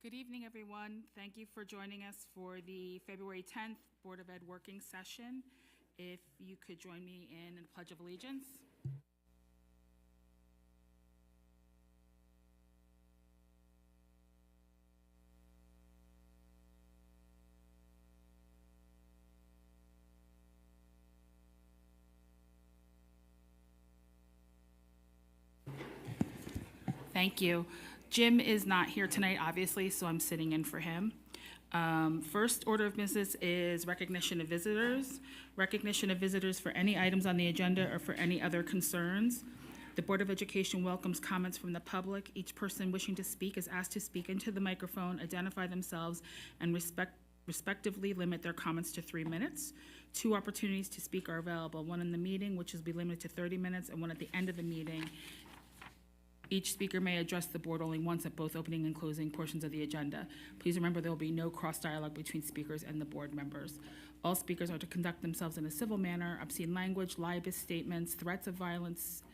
Good evening, everyone. Thank you for joining us for the February 10th Board of Ed working session. If you could join me in the Pledge of Allegiance. Thank you. Jim is not here tonight, obviously, so I'm sitting in for him. First order of business is recognition of visitors. Recognition of visitors for any items on the agenda or for any other concerns. The Board of Education welcomes comments from the public. Each person wishing to speak is asked to speak into the microphone, identify themselves, and respectively limit their comments to 3 minutes. 2 opportunities to speak are available, one in the meeting, which will be limited to 30 minutes, and one at the end of the meeting. Each speaker may address the board only once at both opening and closing portions of the agenda. Please remember there will be no cross-dialogue between speakers and the board members. All speakers are to conduct themselves in a civil manner. Obscene language, libelous statements, threats of violence,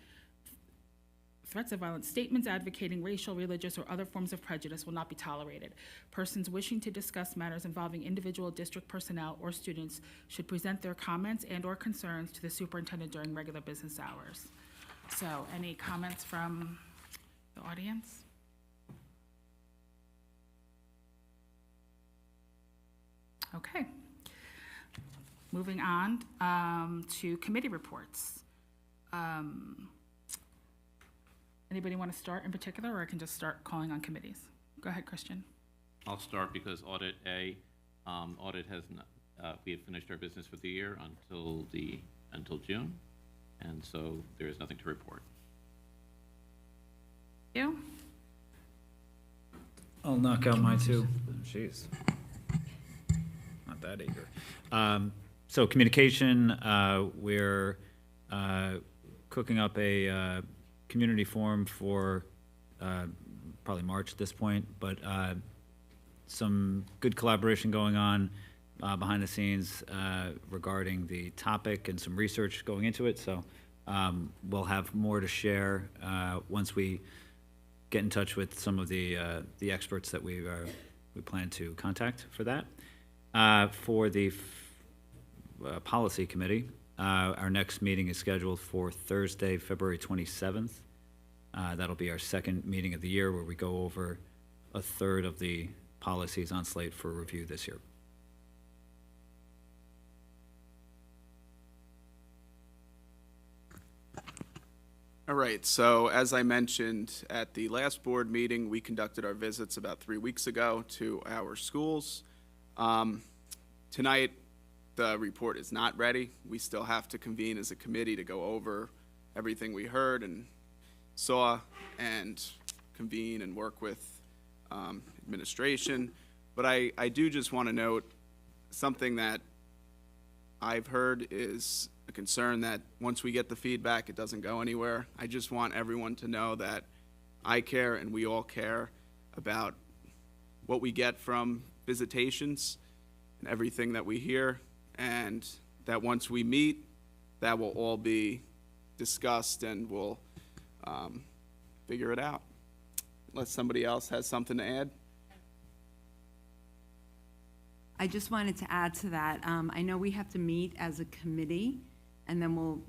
statements advocating racial, religious, or other forms of prejudice will not be tolerated. Persons wishing to discuss matters involving individual district personnel or students should present their comments and/or concerns to the superintendent during regular business hours. So, any comments from the audience? Okay. Moving on to committee reports. Anybody want to start in particular, or I can just start calling on committees? Go ahead, Christian. I'll start because Audit A, audit has not, we have finished our business for the year until June, and so there is nothing to report. You? I'll knock out mine too. Jeez. Not that eager. So communication, we're cooking up a community forum for probably March at this point, but some good collaboration going on behind the scenes regarding the topic and some research going into it. So we'll have more to share once we get in touch with some of the experts that we plan to contact for that. For the policy committee, our next meeting is scheduled for Thursday, February 27th. That'll be our second meeting of the year where we go over a third of the policies on slate for review this year. All right, so as I mentioned at the last board meeting, we conducted our visits about 3 weeks ago to our schools. Tonight, the report is not ready. We still have to convene as a committee to go over everything we heard and saw and convene and work with administration. But I do just want to note something that I've heard is a concern that once we get the feedback, it doesn't go anywhere. I just want everyone to know that I care and we all care about what we get from visitations and everything that we hear, and that once we meet, that will all be discussed and we'll figure it out. Unless somebody else has something to add. I just wanted to add to that. I know we have to meet as a committee, and then we'll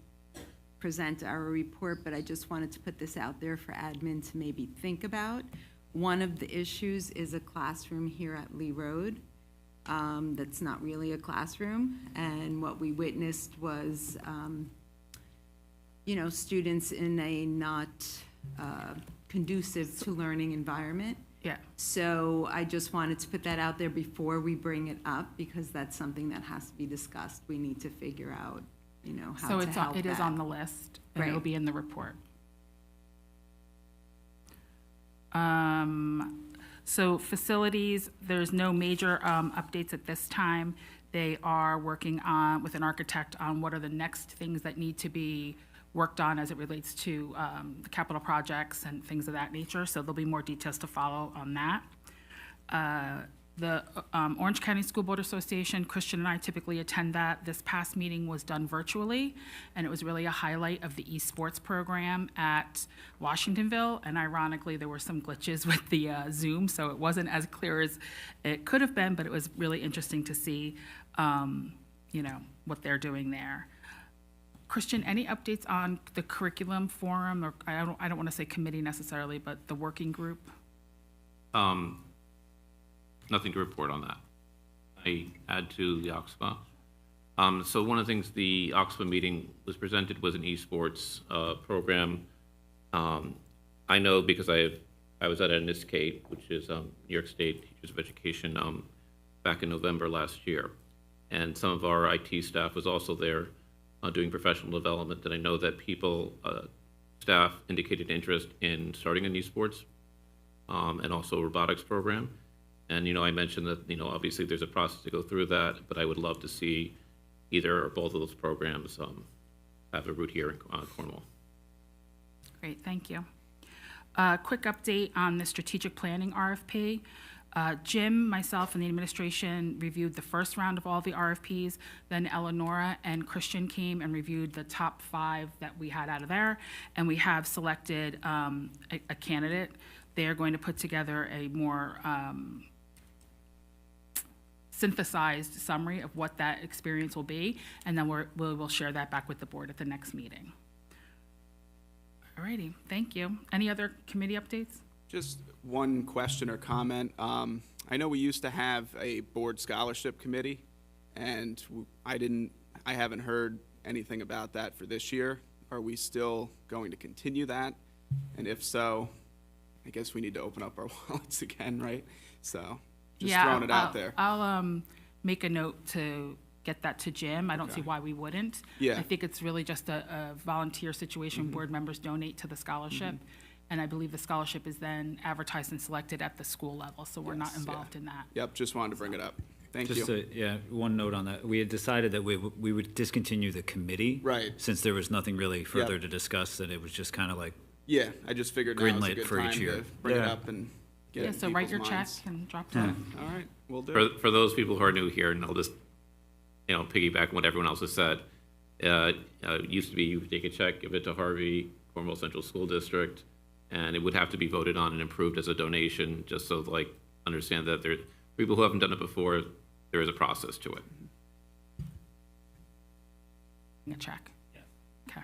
present our report, but I just wanted to put this out there for admin to maybe think about. One of the issues is a classroom here at Lee Road that's not really a classroom, and what we witnessed was, students in a not conducive to learning environment. Yeah. So I just wanted to put that out there before we bring it up, because that's something that has to be discussed. We need to figure out, how So to help it is that. on the list, and Right. it'll be in the report. So facilities, there's no major updates at this time. They are working with an architect on what are the next things that need to be worked on as it relates to the capital projects and things of that nature. So there'll be more details to follow on that. The Orange County School Board Association, Christian and I typically attend that. This past meeting was done virtually, and it was really a highlight of the esports program at Washingtonville. And ironically, there were some glitches with the Zoom, so it wasn't as clear as it could have been, but it was really interesting to see, what they're doing there. Christian, any updates on the curriculum forum, or I don't want to say committee necessarily, but the working group? Nothing to report on that. I add to the Oxfa. So one of the things the Oxfa meeting was presented was an esports program. I know because I was at NISCATE, which is New York State Teachers of Education, back in November last year. And some of our IT staff was also there doing professional development. And I know that staff indicated interest in starting an esports and also a robotics program. And, I mentioned that, obviously there's a process to go through that, but I would love to see either or both of those programs have a root here in Cornwall. Great, thank you. Quick update on the strategic planning RFP. Jim, myself, and the administration reviewed the first round of all the RFPs. Then Eleonora and Christian came and reviewed the top 5 that we had out of there, and we have selected a candidate. They are going to put together a more synthesized summary of what that experience will be, and then we'll share that back with the board at the next meeting. All righty, thank you. Any other committee updates? Just one question or comment. I know we used to have a board scholarship committee, and I haven't heard anything about that for this year. Are we still going to continue that? And if so, I guess we need to open up our wallets again, right? So, just throwing it out there. I'll make a note to get that to Jim. I don't see Okay. why we wouldn't. Yeah. I think it's really just a volunteer situation. Board members donate to the scholarship, and I believe the scholarship is then advertised and selected at the school level, so we're not Yes, yeah. involved in that. Yep, just wanted to bring it up. Thank Just you. one note on that. We had decided that we would discontinue the committee. Right. Since there was nothing really further Yep. to discuss, that it was just kind of like, Yeah, I just figured now Green was a light good for each time year. to bring it Yeah. up and get Yeah, it in so write your people's check minds. and drop it off. All right, we'll do it. For those people who are new here, and I'll just, piggyback on what everyone else has said, it used to be you would take a check, give it to Harvey, Cornwall Central School District, and it would have to be voted on and approved as a donation, just so understand that there, people who haven't done it before, there is a process to it. A check. Okay.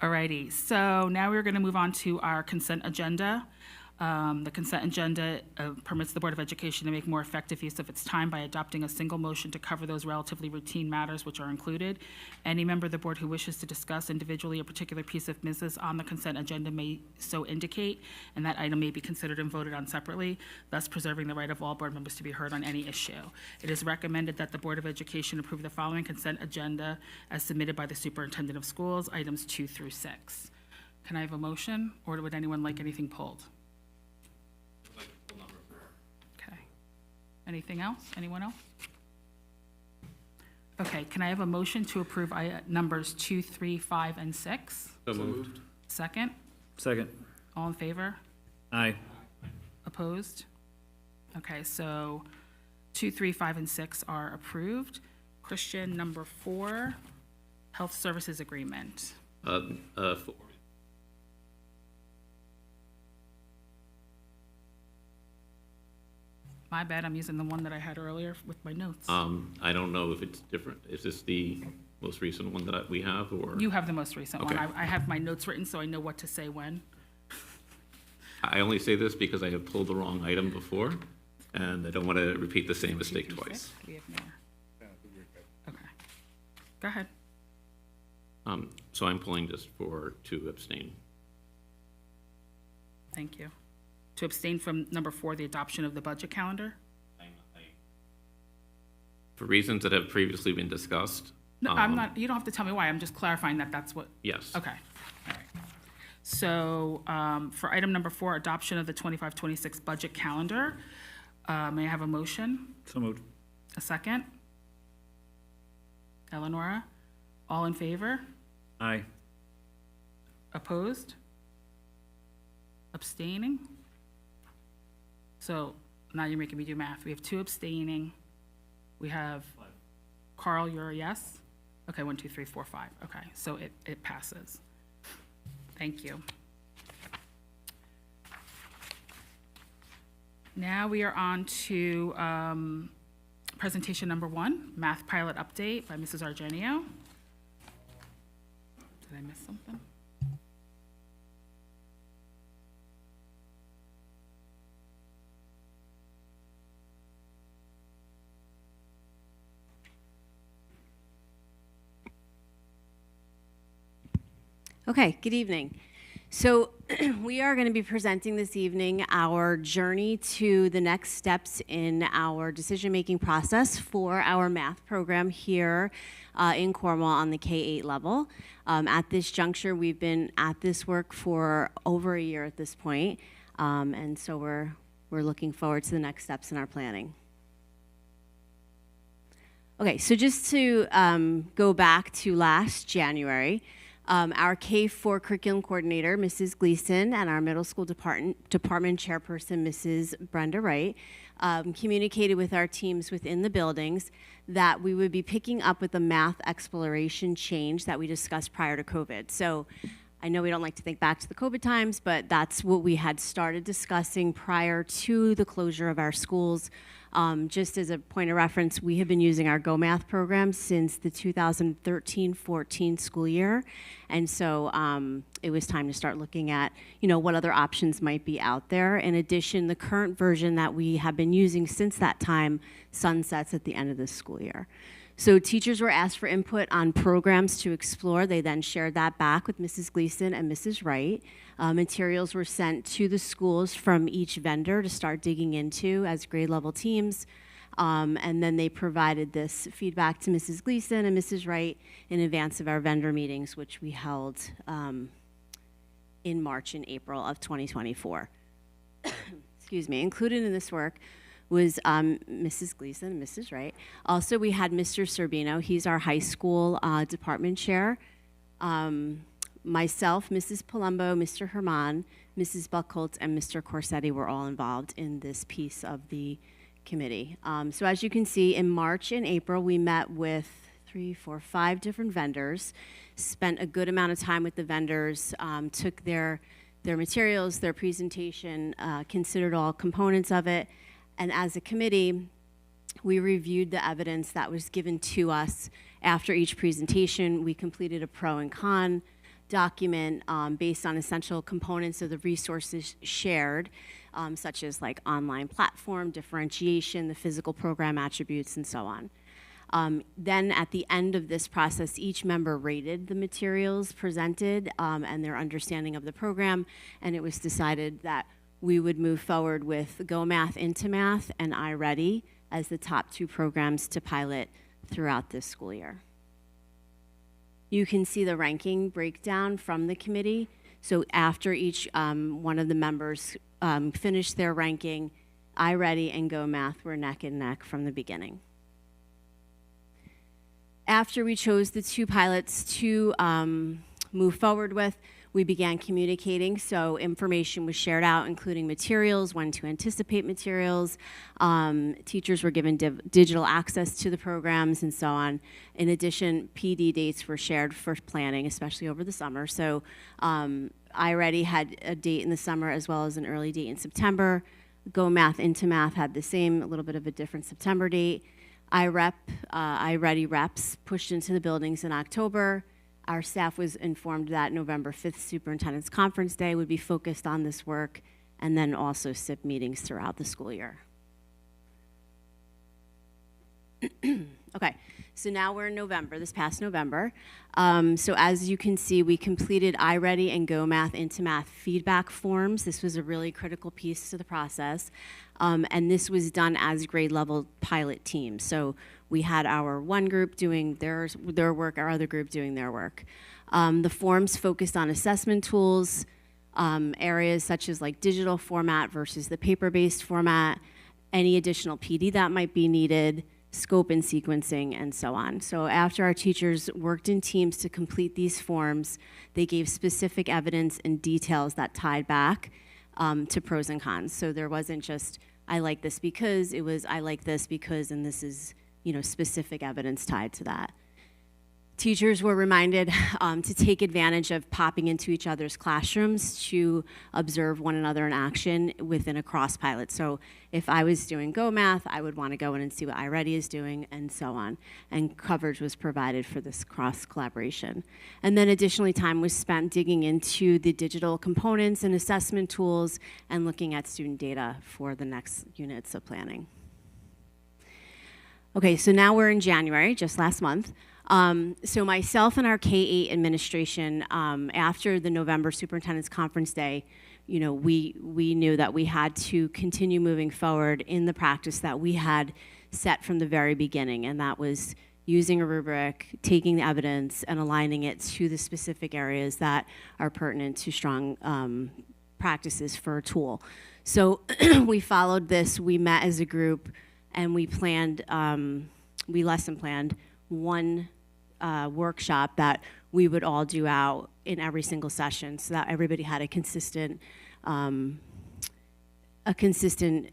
All righty, so now we're going to move on to our consent agenda. The consent agenda permits the Board of Education to make more effective use of its time by adopting a single motion to cover those relatively routine matters which are included. Any member of the board who wishes to discuss individually a particular piece of business on the consent agenda may so indicate, and that item may be considered and voted on separately, thus preserving the right of all board members to be heard on any issue. It is recommended that the Board of Education approve the following consent agenda as submitted by the Superintendent of Schools, items 2 through 6. Can I have a motion, or would anyone like anything pulled? Okay. Anything else? Anyone else? Okay, can I have a motion to approve numbers 2, 3, 5, and 6? So moved. Second? second, All in favor? aye. Opposed? Okay, so 2, 3, 5, and 6 are approved. Christian, number 4, Health Services Agreement. My bad, I'm using the one that I had earlier with my notes. I don't know if it's different. Is this the most recent one that we have, or? You have the most recent one. Okay. I have my notes written, so I know what to say when. I only say this because I have pulled the wrong item before, and I don't want to repeat the same 2 mistake through twice. 6? We have more. Okay. Go ahead. So I'm pulling this to abstain. Thank you. To abstain from number 4, the adoption of the budget calendar? For reasons that have previously been discussed. No, I'm not, you don't have to tell me why, I'm just clarifying that that's what, Yes. okay. All right. So, for item number 4, adoption of the 25-26 budget calendar, may I have a motion? So moved. A second? Eleonora? All in favor? Aye. Opposed? Abstaining? So, now you're making me do math. We have 2 abstaining. We have, Carl, you're a yes? Okay, 1, 2, 3, 4, 5. Okay, so it passes. Thank you. Now we are on to presentation number 1, math pilot update by Mrs. Argenio. Did I miss something? Okay, good evening. So we are going to be presenting this evening our journey to the next steps in our decision-making process for our math program here in Cornwall on the K-8 level. At this juncture, we've been at this work for over a year at this point, and so we're looking forward to the next steps in our planning. Okay, so just to go back to last January, our K-4 curriculum coordinator, Mrs. Gleason, and our middle school department chairperson, Mrs. Brenda Wright, communicated with our teams within the buildings that we would be picking up with the math exploration change that we discussed prior to COVID. So I know we don't like to think back to the COVID times, but that's what we had started discussing prior to the closure of our schools. Just as a point of reference, we have been using our Go Math program since the 2013-14 school year. And so it was time to start looking at, what other options might be out there. In addition, the current version that we have been using since that time sunsets at the end of this school year. So teachers were asked for input on programs to explore. They then shared that back with Mrs. Gleason and Mrs. Wright. Materials were sent to the schools from each vendor to start digging into as grade level teams. And then they provided this feedback to Mrs. Gleason and Mrs. Wright in advance of our vendor meetings, which we held in March and April of 2024. Excuse me. Included in this work was Mrs. Gleason and Mrs. Wright. Also, we had Mr. Sorbino. He's our high school department chair. Myself, Mrs. Palumbo, Mr. Herman, Mrs. Buckholtz, and Mr. Corsetti were all involved in this piece of the committee. So as you can see, in March and April, we met with 3, 4, 5 different vendors, spent a good amount of time with the vendors, took their materials, their presentation, considered all components of it, and as a committee, we reviewed the evidence that was given to us after each presentation. We completed a pro and con document based on essential components of the resources shared, such as like online platform, differentiation, the physical program attributes, and so on. Then at the end of this process, each member rated the materials presented and their understanding of the program, and it was decided that we would move forward with Go Math Into Math and iReady as the top 2 programs to pilot throughout this school year. You can see the ranking breakdown from the committee. So after each one of the members finished their ranking, iReady and Go Math were neck and neck from the beginning. After we chose the 2 pilots to move forward with, we began communicating, so information was shared out, including materials, when to anticipate materials. Teachers were given digital access to the programs and so on. In addition, PD dates were shared for planning, especially over the summer. So iReady had a date in the summer as well as an early date in September. Go Math Into Math had the same, a little bit of a different September date. iReady reps pushed into the buildings in October. Our staff was informed that November 5th Superintendent's Conference Day would be focused on this work, and then also SIP meetings throughout the school year. Okay, so now we're in November, this past November. So as you can see, we completed iReady and Go Math Into Math feedback forms. This was a really critical piece to the process. And this was done as grade level pilot teams. So we had our one group doing their work, our other group doing their work. The forms focused on assessment tools, areas such as like digital format versus the paper-based format, any additional PD that might be needed, scope and sequencing, and so on. So after our teachers worked in teams to complete these forms, they gave specific evidence and details that tied back to pros and cons. So there wasn't just I like this because, it was I like this because, and this is, specific evidence tied to that. Teachers were reminded to take advantage of popping into each other's classrooms to observe one another in action within a cross pilot. So if I was doing Go Math, I would want to go in and see what iReady is doing, and so on. And coverage was provided for this cross collaboration. And then additionally, time was spent digging into the digital components and assessment tools and looking at student data for the next units of planning. Okay, so now we're in January, just last month. So myself and our K-8 administration, after the November Superintendent's Conference Day, we knew that we had to continue moving forward in the practice that we had set from the very beginning, and that was using a rubric, taking the evidence, and aligning it to the specific areas that are pertinent to strong practices for a tool. So we followed this, we met as a group, and we planned, we lesson planned one workshop that we would all do out in every single session, so that everybody had a consistent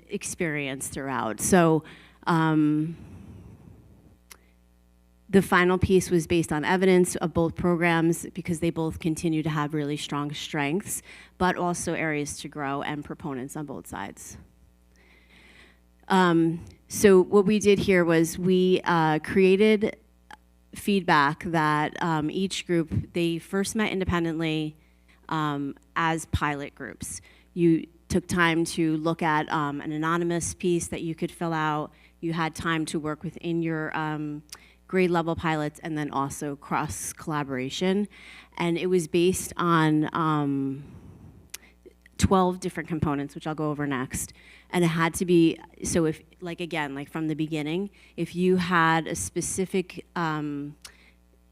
experience throughout. So the final piece was based on evidence of both programs, because they both continue to have really strong strengths, but also areas to grow and proponents on both sides. So what we did here was we created feedback that each group, they first met independently as pilot groups. You took time to look at an anonymous piece that you could fill out. You had time to work within your grade level pilots, and then also cross collaboration. And it was based on 12 different components, which I'll go over next. And it had to be, so if, again, from the beginning, if you had a specific,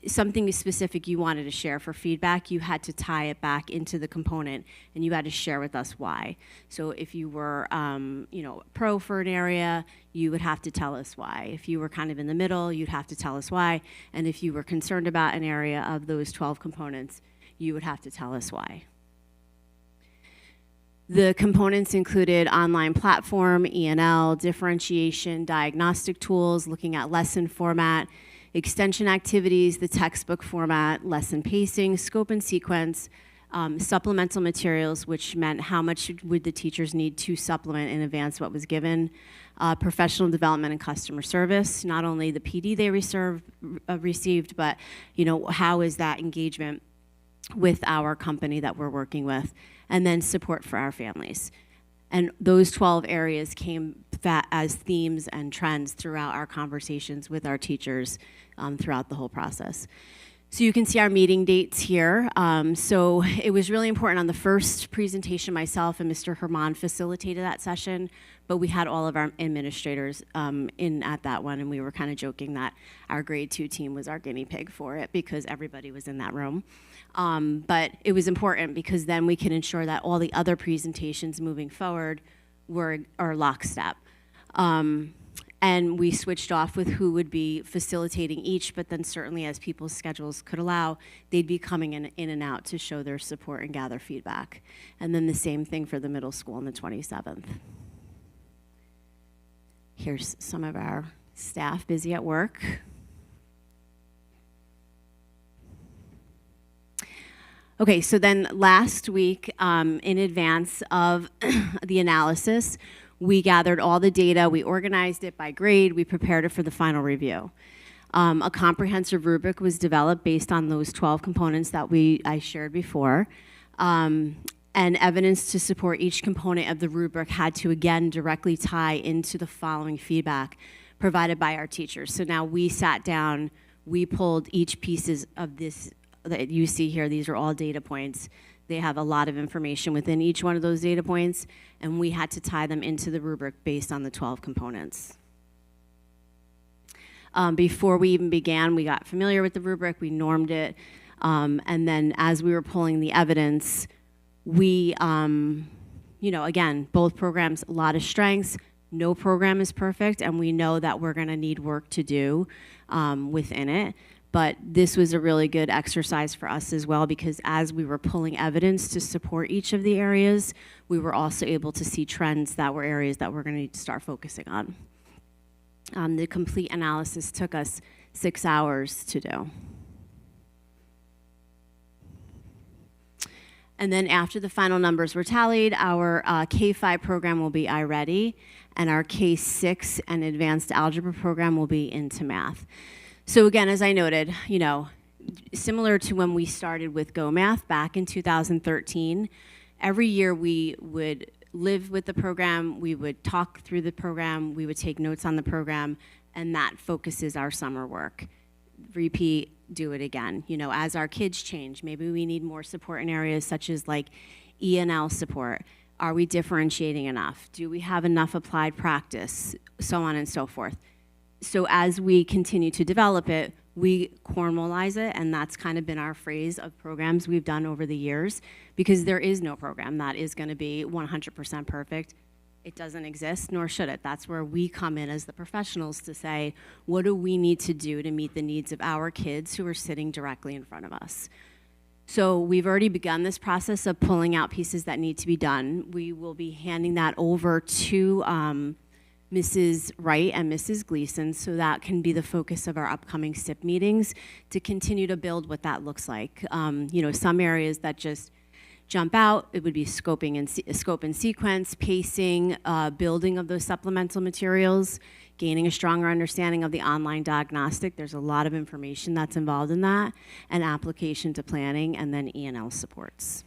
something specific you wanted to share for feedback, you had to tie it back into the component, and you had to share with us why. So if you were, pro for an area, you would have to tell us why. If you were kind of in the middle, you'd have to tell us why. And if you were concerned about an area of those 12 components, you would have to tell us why. The components included online platform, E&L, differentiation, diagnostic tools, looking at lesson format, extension activities, the textbook format, lesson pacing, scope and sequence, supplemental materials, which meant how much would the teachers need to supplement in advance what was given, professional development and customer service, not only the PD they received, but how is that engagement with our company that we're working with, and then support for our families. And those 12 areas came as themes and trends throughout our conversations with our teachers throughout the whole process. So you can see our meeting dates here. So it was really important on the first presentation, myself and Mr. Herman facilitated that session, but we had all of our administrators in at that one, and we were kind of joking that our grade 2 team was our guinea pig for it, because everybody was in that room. But it was important, because then we can ensure that all the other presentations moving forward are lockstep. And we switched off with who would be facilitating each, but then certainly as people's schedules could allow, they'd be coming in and out to show their support and gather feedback. And then the same thing for the middle school on the 27th. Here's some of our staff busy at work. Okay, so then last week, in advance of the analysis, we gathered all the data, we organized it by grade, we prepared it for the final review. A comprehensive rubric was developed based on those 12 components that I shared before. And evidence to support each component of the rubric had to, again, directly tie into the following feedback provided by our teachers. So now we sat down, we pulled each pieces of this that you see here. These are all data points. They have a lot of information within each one of those data points, and we had to tie them into the rubric based on the 12 components. Before we even began, we got familiar with the rubric, we normed it, and then as we were pulling the evidence, we, again, both programs, a lot of strengths. No program is perfect, and we know that we're going to need work to do within it. But this was a really good exercise for us as well, because as we were pulling evidence to support each of the areas, we were also able to see trends that were areas that we're going to need to start focusing on. The complete analysis took us 6 hours to do. And then after the final numbers were tallied, our K-5 program will be iReady, and our K-6 and advanced algebra program will be into math. So again, as I noted, you know, similar to when we started with Go Math back in 2013, every year we would live with the program, we would talk through the program, we would take notes on the program, and that focuses our summer work. Repeat, do it again. You know, as our kids change, maybe we need more support in areas such as like E&L support. Are we differentiating enough? Do we have enough applied practice? So on and so forth. So as we continue to develop it, we Cornwallize it, and that's kind of been our phrase of programs we've done over the years, because there is no program that is going to be 100% perfect. It doesn't exist, nor should it. That's where we come in as the professionals to say, what do we need to do to meet the needs of our kids who are sitting directly in front of us? So we've already begun this process of pulling out pieces that need to be done. We will be handing that over to Mrs. Wright and Mrs. Gleason, so that can be the focus of our upcoming SIP meetings to continue to build what that looks like. You know, some areas that just jump out, it would be scoping and scope and sequence, pacing, building of those supplemental materials, gaining a stronger understanding of the online diagnostic. There's a lot of information that's involved in that, and application to planning, and then E&L supports.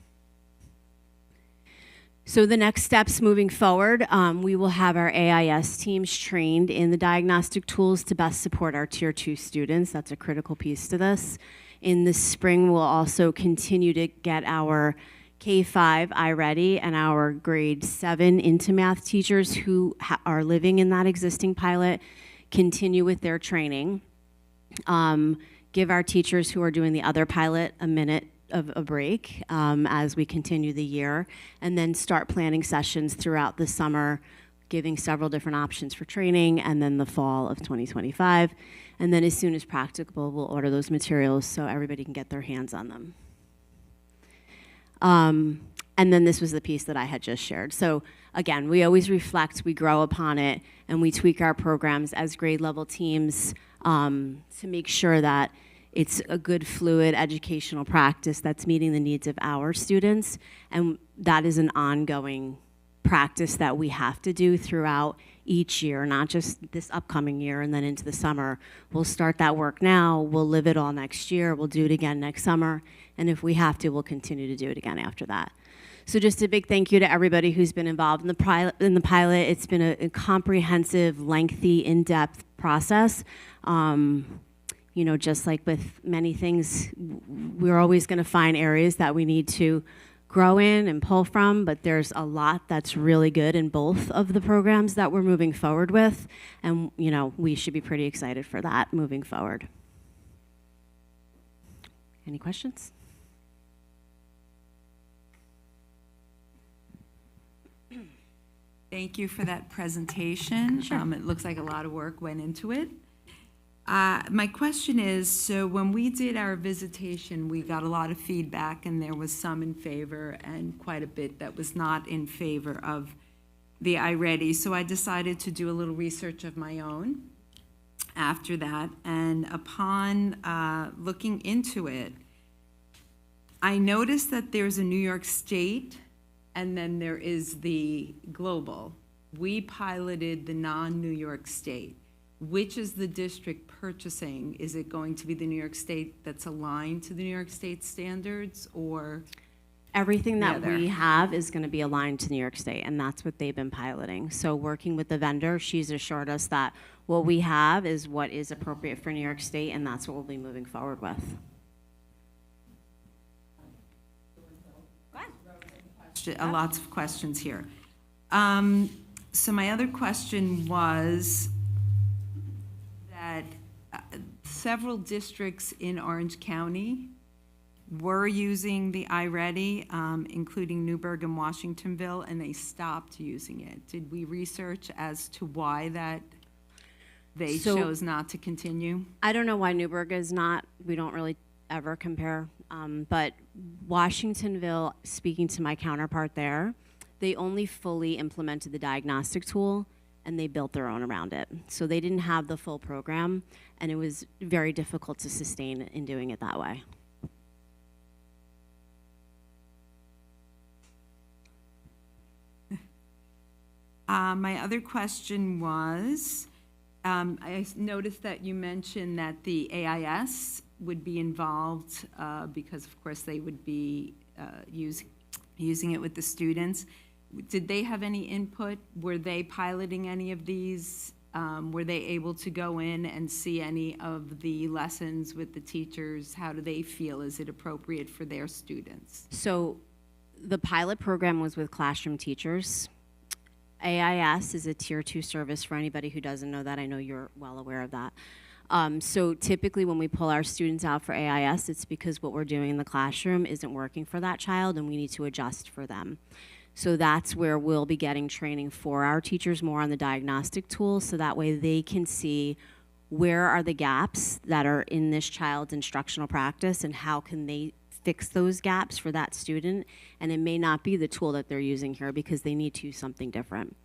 So the next steps moving forward, we will have our AIS teams trained in the diagnostic tools to best support our Tier 2 students. That's a critical piece to this. In the spring, we'll also continue to get our K-5 iReady and our grade 7 into math teachers who are living in that existing pilot continue with their training. Give our teachers who are doing the other pilot a minute of a break as we continue the year, and then start planning sessions throughout the summer, giving several different options for training, and then the fall of 2025. And then as soon as practicable, we'll order those materials so everybody can get their hands on them. And then this was the piece that I had just shared. So again, we always reflect, we grow upon it, and we tweak our programs as grade level teams to make sure that it's a good, fluid educational practice that's meeting the needs of our students, and that is an ongoing practice that we have to do throughout each year, not just this upcoming year and then into the summer. We'll start that work now, we'll live it all next year, we'll do it again next summer, and if we have to, we'll continue to do it again after that. So just a big thank you to everybody who's been involved in the pilot. It's been a comprehensive, lengthy, in-depth process. You know, just like with many things, we're always going to find areas that we need to grow in and pull from, but there's a lot that's really good in both of the programs that we're moving forward with, and, you know, we should be pretty excited for that moving forward. Any questions? Thank you for that presentation. Sure. It looks like a lot of work went into it. My question is, so when we did our visitation, we got a lot of feedback, and there was some in favor and quite a bit that was not in favor of the iReady. So I decided to do a little research of my own after that, and upon looking into it, I noticed that there's a New York State, and then there is the global. We piloted the non-New York State. Which is the district purchasing? Is it going to be the New York State that's aligned to the New York State standards, or? Everything that the other? we have is going to be aligned to New York State, and that's what they've been piloting. So working with the vendor, she's assured us that what we have is what is appropriate for New York State, and that's what we'll be moving forward with. Lots of questions here. So my other question was that several districts in Orange County were using the iReady, including Newburgh and Washingtonville, and they stopped using it. Did we research as to why that they So- chose not to continue? I don't know why Newburgh is not, we don't really ever compare, but Washingtonville, speaking to my counterpart there, they only fully implemented the diagnostic tool and they built their own around it. So they didn't have the full program, and it was very difficult to sustain in doing it that way. My other question was, I noticed that you mentioned that the AIS would be involved, because of course they would be using it with the students. Did they have any input? Were they piloting any of these? Were they able to go in and see any of the lessons with the teachers? How do they feel? Is it appropriate for their students? So the pilot program was with classroom teachers. AIS is a tier 2 service for anybody who doesn't know that. I know you're well aware of that. So typically when we pull our students out for AIS, it's because what we're doing in the classroom isn't working for that child and we need to adjust for them. So that's where we'll be getting training for our teachers more on the diagnostic tools, so that way they can see where are the gaps that are in this child's instructional practice and how can they fix those gaps for that student. And it may not be the tool that they're using here because they need to use something different.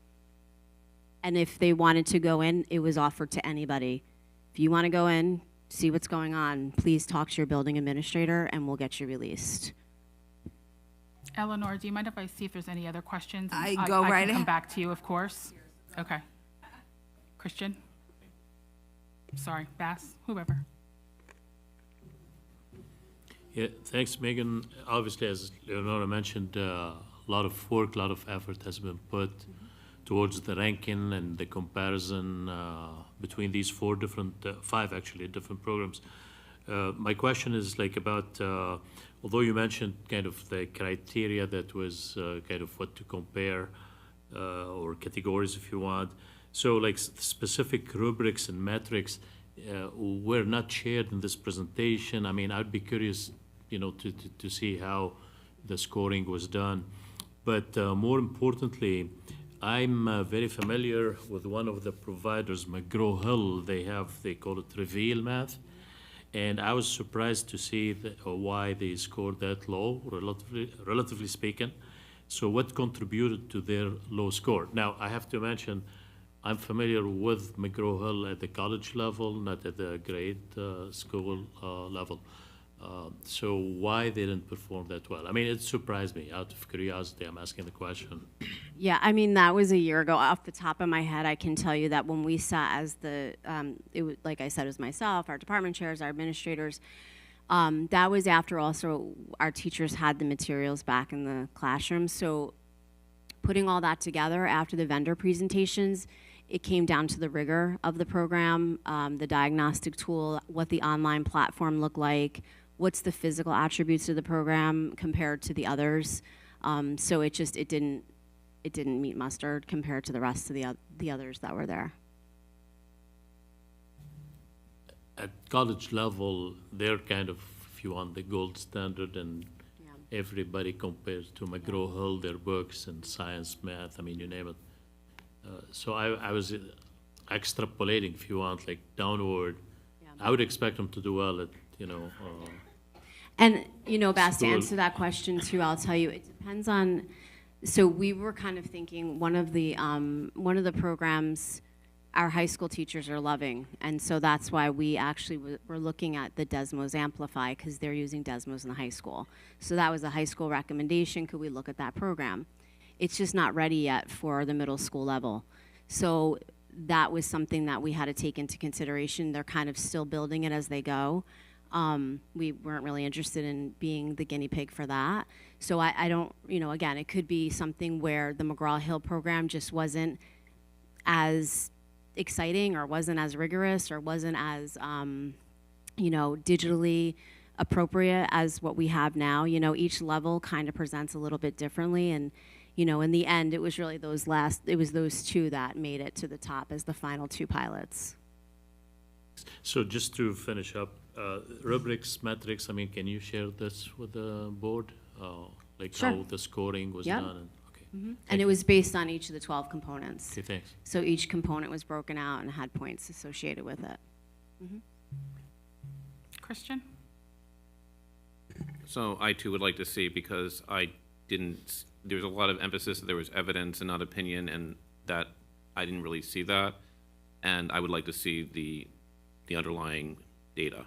And if they wanted to go in, it was offered to anybody. If you want to go in, see what's going on, please talk to your building administrator and we'll get you released. Eleanor, do you mind if I see if there's any other questions? And I go right I can come ahead. back to you, of course. Okay. Christian? Sorry, Bass, whoever. Yeah, thanks, Megan. Obviously, as Leonora mentioned, a lot of work, a lot of effort has been put towards the ranking and the comparison between these five actually, different programs. My question is like about, although you mentioned kind of the criteria that was kind of what to compare or categories if you want. So like specific rubrics and metrics were not shared in this presentation. I mean, I'd be curious, to see how the scoring was done. But more importantly, I'm very familiar with one of the providers, McGraw-Hill. They call it Reveal Math. And I was surprised to see why they scored that low, relatively speaking. So what contributed to their low score? Now, I have to mention, I'm familiar with McGraw-Hill at the college level, not at the grade school level. So why they didn't perform that well? I mean, it surprised me. Out of curiosity, I'm asking the question. Yeah, I mean, that was a year ago. Off the top of my head, I can tell you that when we sat as it was, like I said, it was myself, our department chairs, our administrators, that was after also our teachers had the materials back in the classroom. So putting all that together after the vendor presentations, it came down to the rigor of the program, the diagnostic tool, what the online platform looked like, what's the physical attributes of the program compared to the others. So it didn't meet mustard compared to the rest of the others that were there. At college level, they're kind of, if you want, the gold standard, and everybody compares to McGraw-Hill, their books and science, math, I mean, you name it. So I was extrapolating, if you want, like downward. I would expect them to do well at, And, Bass, to School. answer that question too, I'll tell you, it depends on, so we were kind of thinking one of the programs our high school teachers are loving. And so that's why we actually were looking at the Desmos Amplify, because they're using Desmos in the high school. So that was a high school recommendation. Could we look at that program? It's just not ready yet for the middle school level. So that was something that we had to take into consideration. They're kind of still building it as they go. We weren't really interested in being the guinea pig for that. So I don't, again, it could be something where the McGraw-Hill program just wasn't as exciting or wasn't as rigorous or wasn't as, digitally appropriate as what we have now. Each level kind of presents a little bit differently. And, in the end, it was really those two that made it to the top as the final two pilots. So just to finish up, rubrics, metrics, I mean, can you share this with the board? Like Sure. how the scoring was Yep. done? Okay. And it was based on each of the 12 components. Okay, thanks. So each component was broken out and had points associated with it. Christian? So I too would like to see, because there was a lot of emphasis that there was evidence and not opinion, and that I didn't really see that. And I would like to see the underlying data.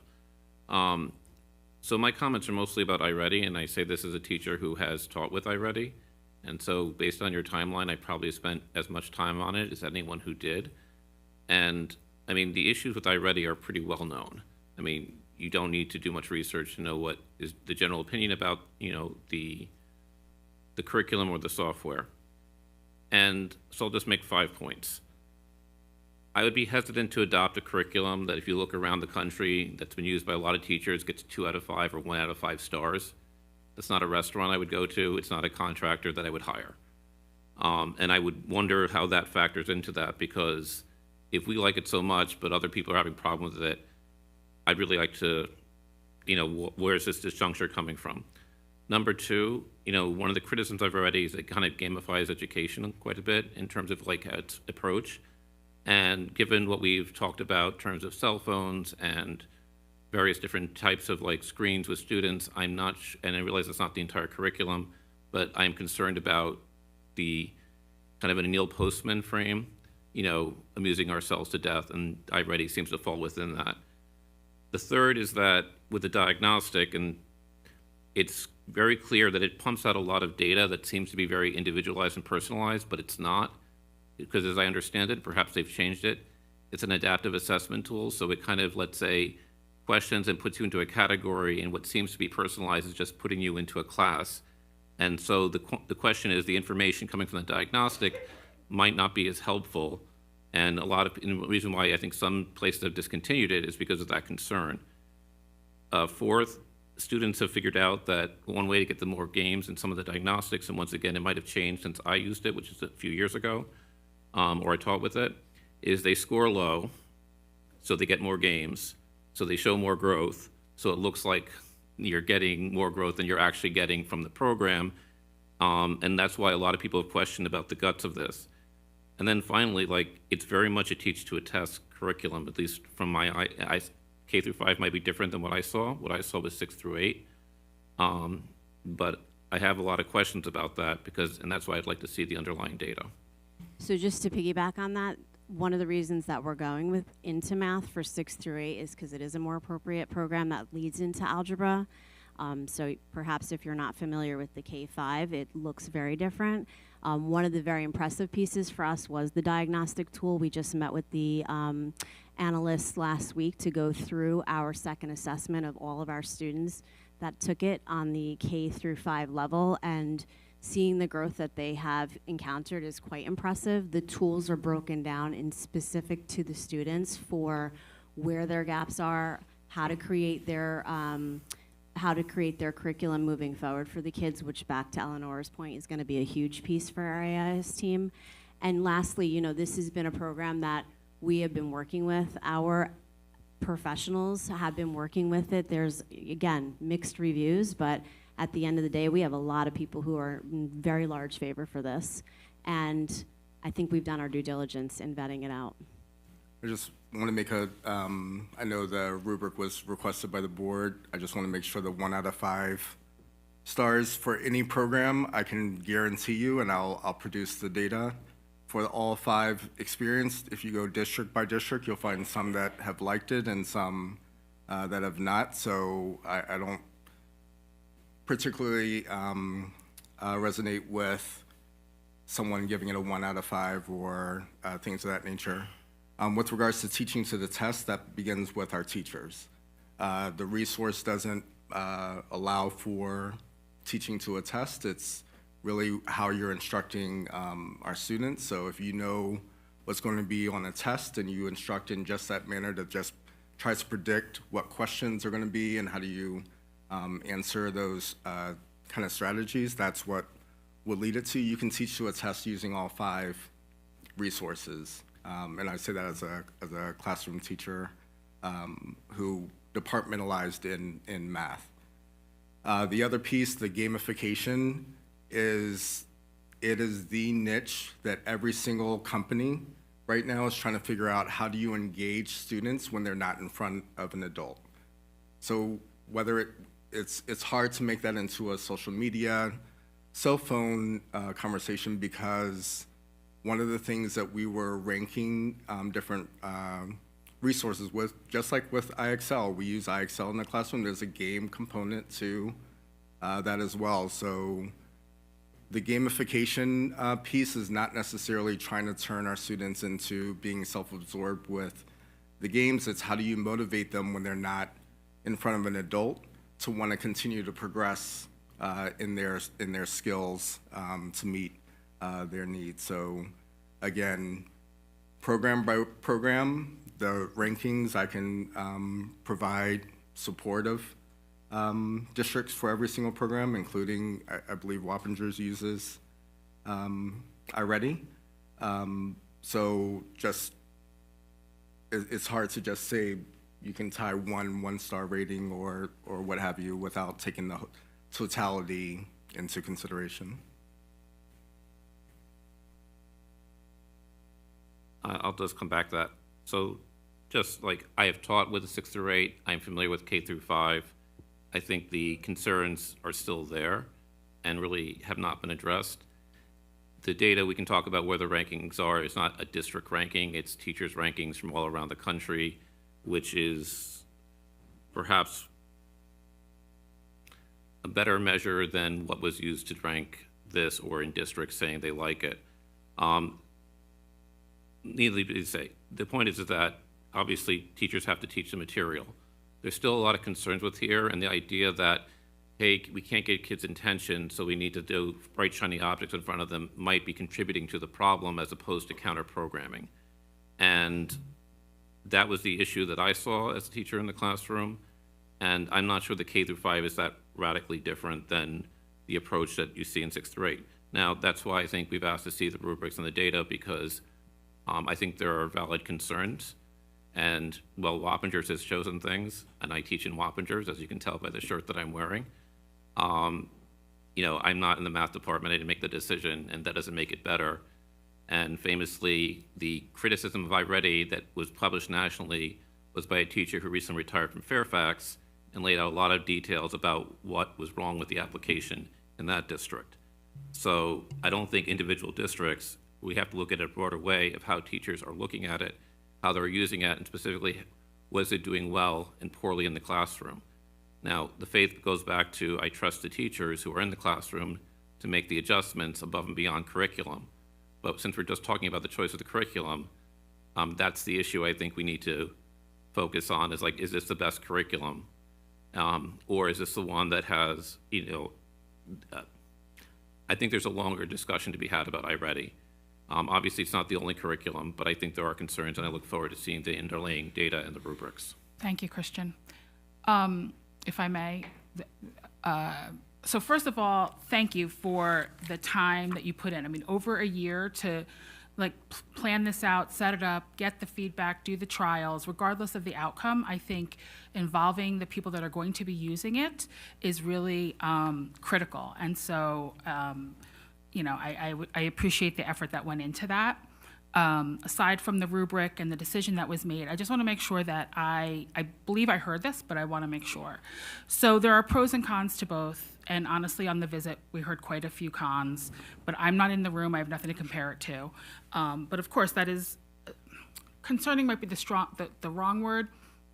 So my comments are mostly about iReady, and I say this as a teacher who has taught with iReady. And so based on your timeline, I probably spent as much time on it as anyone who did. And I mean, the issues with iReady are pretty well known. I mean, you don't need to do much research to know what is the general opinion about, the curriculum or the software. And so I'll just make 5 points. I would be hesitant to adopt a curriculum that, if you look around the country, that's been used by a lot of teachers, gets 2 out of 5 or 1 out of 5 stars. That's not a restaurant I would go to. It's not a contractor that I would hire. And I would wonder how that factors into that, because if we like it so much, but other people are having problems with it, I'd really like to, where is this disjuncture coming from? Number 2, one of the criticisms I've already is it kind of gamifies education quite a bit in terms of like its approach. And given what we've talked about in terms of cell phones and various different types of like screens with students, I'm not, and I realize it's not the entire curriculum, but I'm concerned about the kind of a Neil Postman frame, amusing ourselves to death, and iReady seems to fall within that. The third is that with the diagnostic, and it's very clear that it pumps out a lot of data that seems to be very individualized and personalized, but it's not, because as I understand it, perhaps they've changed it, it's an adaptive assessment tool, so it kind of, let's say, questions and puts you into a category, and what seems to be personalized is just putting you into a class. And so the question is, the information coming from the diagnostic might not be as helpful, and and the reason why I think some places have discontinued it is because of that concern. Fourth, students have figured out that one way to get them more games in some of the diagnostics, and once again, it might have changed since I used it, which is a few years ago, or I taught with it, is they score low, so they get more games, so they show more growth, so it looks like you're getting more growth than you're actually getting from the program, and that's why a lot of people have questioned about the guts of this. And then finally, like, it's very much a teach to a test curriculum, at least from my K through 5 might be different than what I saw. What I saw was 6 through 8. But I have a lot of questions about that, and that's why I'd like to see the underlying data. So just to piggyback on that, one of the reasons that we're going into math for 6 through 8 is because it is a more appropriate program that leads into algebra. So perhaps if you're not familiar with the K-5, it looks very different. One of the very impressive pieces for us was the diagnostic tool. We just met with the analysts last week to go through our second assessment of all of our students that took it on the K through 5 level, and seeing the growth that they have encountered is quite impressive. The tools are broken down in specific to the students for where their gaps are, how to create their curriculum moving forward for the kids, which, back to Eleanor's point, is going to be a huge piece for our AIS team. And lastly, this has been a program that we have been working with. Our professionals have been working with it. There's, again, mixed reviews, but at the end of the day, we have a lot of people who are in very large favor for this. And I think we've done our due diligence in vetting it out. I just want to make I know the rubric was requested by the board. I just want to make sure that 1 out of 5 stars for any program, I can guarantee you, and I'll produce the data for all 5 experienced. If you go district by district, you'll find some that have liked it and some that have not. So I don't particularly resonate with someone giving it a 1 out of 5 or things of that nature. With regards to teaching to the test, that begins with our teachers. The resource doesn't allow for teaching to a test. It's really how you're instructing our students. So if you know what's going to be on a test and you instruct in just that manner that just tries to predict what questions are going to be and how do you answer those kind of strategies, that's what will lead it to. You can teach to a test using all 5 resources. And I say that as a classroom teacher who departmentalized in math. The other piece, the gamification, is it is the niche that every single company right now is trying to figure out, how do you engage students when they're not in front of an adult? So whether it's hard to make that into a social media, cell phone conversation, because one of the things that we were ranking different resources with, just like with IXL, we use IXL in the classroom, there's a game component to that as well. So the gamification piece is not necessarily trying to turn our students into being self-absorbed with the games. It's how do you motivate them when they're not in front of an adult to want to continue to progress in their skills to meet their needs. So again, program by program, the rankings, I can provide supportive districts for every single program, including, I believe Wappingers uses iReady. So just, it's hard to just say you can tie one-star rating or what have you without taking the totality into consideration. I'll just come back to that. So just like I have taught with the 6 through 8, I'm familiar with K through 5. I think the concerns are still there and really have not been addressed. The data, we can talk about where the rankings are. It's not a district ranking, it's teachers' rankings from all around the country, which is perhaps a better measure than what was used to rank this or in districts saying they like it. Needless to say, the point is that obviously teachers have to teach the material. There's still a lot of concerns with here, and the idea that, hey, we can't get kids' attention, so we need to do bright, shiny objects in front of them might be contributing to the problem as opposed to counter-programming. And that was the issue that I saw as a teacher in the classroom, and I'm not sure the K through 5 is that radically different than the approach that you see in 6 through 8. Now, that's why I think we've asked to see the rubrics and the data, because I think there are valid concerns. And, well, Wappingers has chosen things, and I teach in Wappingers, as you can tell by the shirt that I'm wearing. You know, I'm not in the math department. I didn't make the decision, and that doesn't make it better. And famously, the criticism of iReady that was published nationally was by a teacher who recently retired from Fairfax and laid out a lot of details about what was wrong with the application in that district. So I don't think individual districts, we have to look at it a broader way of how teachers are looking at it, how they're using it, and specifically, was it doing well and poorly in the classroom? Now, the faith goes back to, I trust the teachers who are in the classroom to make the adjustments above and beyond curriculum. But since we're just talking about the choice of the curriculum, that's the issue I think we need to focus on, is like, is this the best curriculum? Or is this the one that has, you know, I think there's a longer discussion to be had about iReady. Obviously, it's not the only curriculum, but I think there are concerns, and I look forward to seeing the underlying data and the rubrics. Thank you, Christian. If I may, so first of all, thank you for the time that you put in. I mean, over a year to like plan this out, set it up, get the feedback, do the trials, regardless of the outcome. I think involving the people that are going to be using it is really critical. And so, you know, I appreciate the effort that went into that. Aside from the rubric and the decision that was made, I just want to make sure that I believe I heard this, but I want to make sure. So there are pros and cons to both. And honestly, on the visit, we heard quite a few cons, but I'm not in the room. I have nothing to compare it to. But of course, that is concerning might be the wrong word.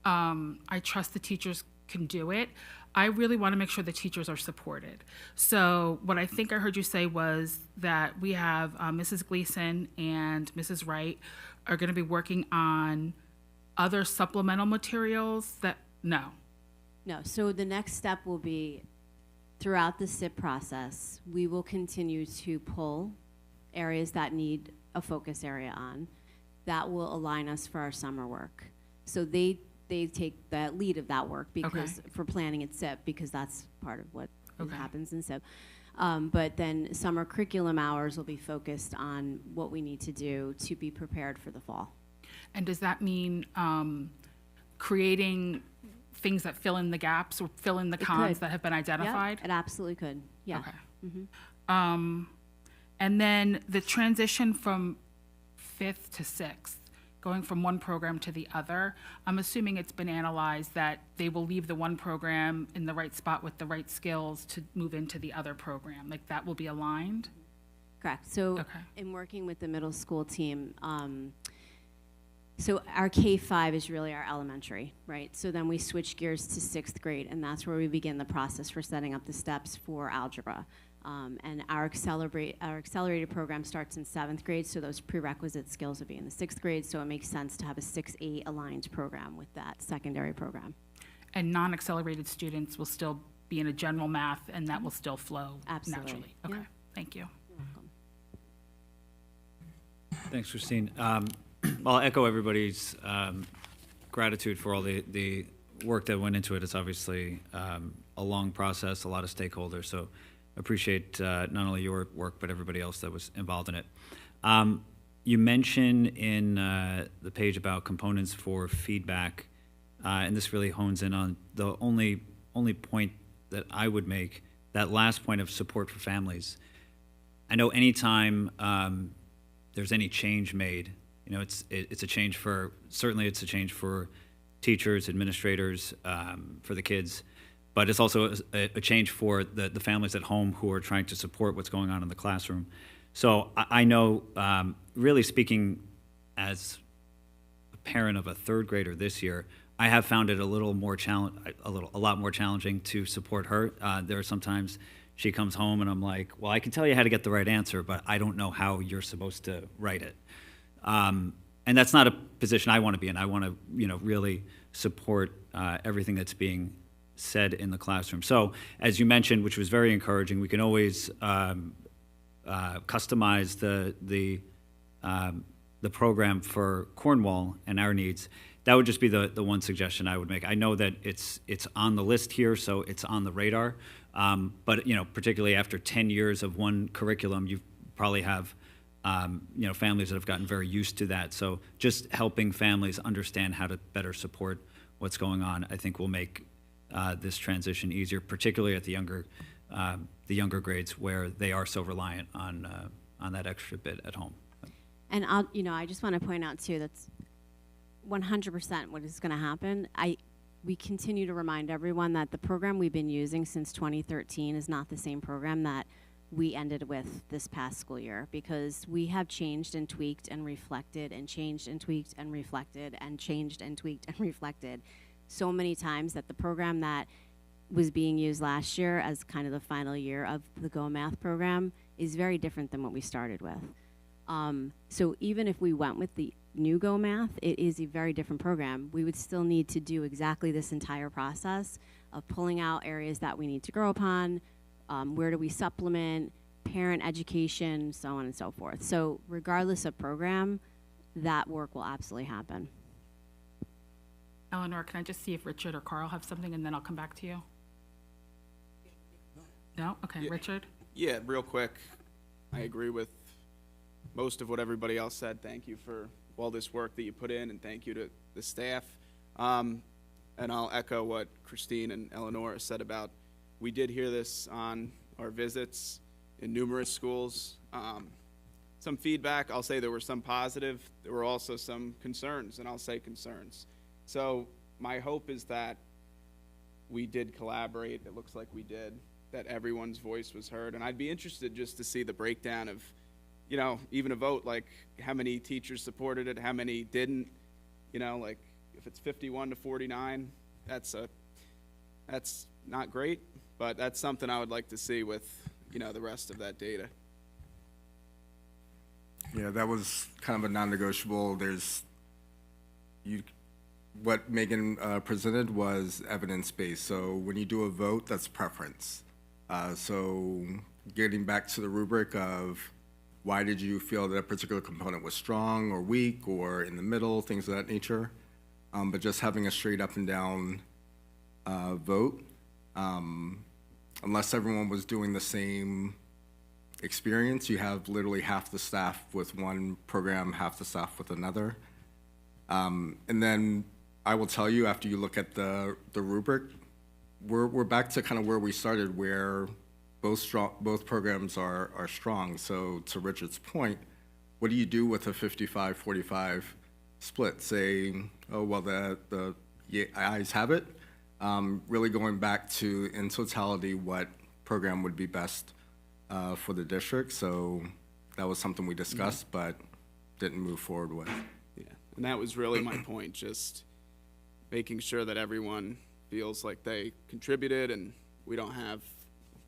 I trust the teachers can do it. I really want to make sure the teachers are supported. So what I think I heard you say was that we have Mrs. Gleason and Mrs. Wright are going to be working on other supplemental materials that, no. No, so the next step will be, throughout the SIP process, we will continue to pull areas that need a focus area on. That will align us for our summer work. So they take the lead of that work because for planning at SIP, because that's part of what happens in SIP. But then summer curriculum hours will be focused on what we need to do to be prepared for the fall. And does that mean creating things that fill in the gaps or fill in the cons that have been identified? Yep, it absolutely could, yeah. Okay. And then the transition from fifth to sixth, going from one program to the other, I'm assuming it's been analyzed that they will leave the one program in the right spot with the right skills to move into the other program. Like, that will be aligned? Correct. So Okay. in working with the middle school team, so our K-5 is really our elementary, right? So then we switch gears to sixth grade, and that's where we begin the process for setting up the steps for algebra. And our accelerated program starts in seventh grade, so those prerequisite skills would be in the sixth grade, so it makes sense to have a 6-8 aligned program with that secondary program. And non-accelerated students will still be in a general math, and that will still flow Absolutely. naturally? Okay, Yeah. thank you. You're welcome. Thanks, Christine. I'll echo everybody's gratitude for all the work that went into it. It's obviously a long process, a lot of stakeholders, so appreciate not only your work, but everybody else that was involved in it. You mentioned in the page about components for feedback, and this really hones in on the only point that I would make, that last point of support for families. I know anytime there's any change made, you know, it's a change for, certainly it's a change for teachers, administrators, for the kids, but it's also a change for the families at home who are trying to support what's going on in the classroom. So I know, really speaking as a parent of a third grader this year, I have found it a lot more challenging to support her. There are sometimes she comes home and I'm like, well, I can tell you how to get the right answer, but I don't know how you're supposed to write it. And that's not a position I want to be in. I want to, you know, really support everything that's being said in the classroom. So, as you mentioned, which was very encouraging, we can always customize the program for Cornwall and our needs. That would just be the one suggestion I would make. I know that it's on the list here, so it's on the radar. But you know, particularly after 10 years of one curriculum, you probably have you know, families that have gotten very used to that. So just helping families understand how to better support what's going on, I think will make this transition easier, particularly at the younger grades where they are so reliant on that extra bit at home. And I just want to point out too, that's 100% what is going to happen. We continue to remind everyone that the program we've been using since 2013 is not the same program that we ended with this past school year, because we have changed and tweaked and reflected and changed and tweaked and reflected and changed and tweaked and reflected so many times that the program that was being used last year as kind of the final year of the Go Math program is very different than what we started with. So even if we went with the new Go Math, it is a very different program. We would still need to do exactly this entire process of pulling out areas that we need to grow upon, where do we supplement, parent education, so on and so forth. So regardless of program, that work will absolutely happen. Eleanor, can I just see if Richard or Carl have something, and then I'll come back to you? No? Okay, Yeah. Richard? Yeah, real quick, I agree with most of what everybody else said. Thank you for all this work that you put in, and thank you to the staff. And I'll echo what Christine and Eleanor said about, we did hear this on our visits in numerous schools. Some feedback, I'll say there were some positive, there were also some concerns, and I'll say concerns. So my hope is that we did collaborate, it looks like we did, that everyone's voice was heard, and I'd be interested just to see the breakdown of, you know, even a vote, like how many teachers supported it, how many didn't, you know, like if it's 51 to 49, that's not great, but that's something I would like to see with, you know, the rest of that data. Yeah, that was kind of a non-negotiable. What Megan presented was evidence-based. So when you do a vote, that's preference. So getting back to the rubric of why did you feel that a particular component was strong or weak or in the middle, things of that nature. But just having a straight up and down vote, unless everyone was doing the same experience, you have literally half the staff with one program, half the staff with another. And then I will tell you, after you look at the rubric, we're back to kind of where we started, where both programs are strong. So to Richard's point, what do you do with a 55-45 split? Say, oh, well, the ayes have it. Really going back to, in totality, what program would be best for the district. So that was something we discussed, but didn't move forward with. Yeah, and that was really my point, just making sure that everyone feels like they contributed and we don't have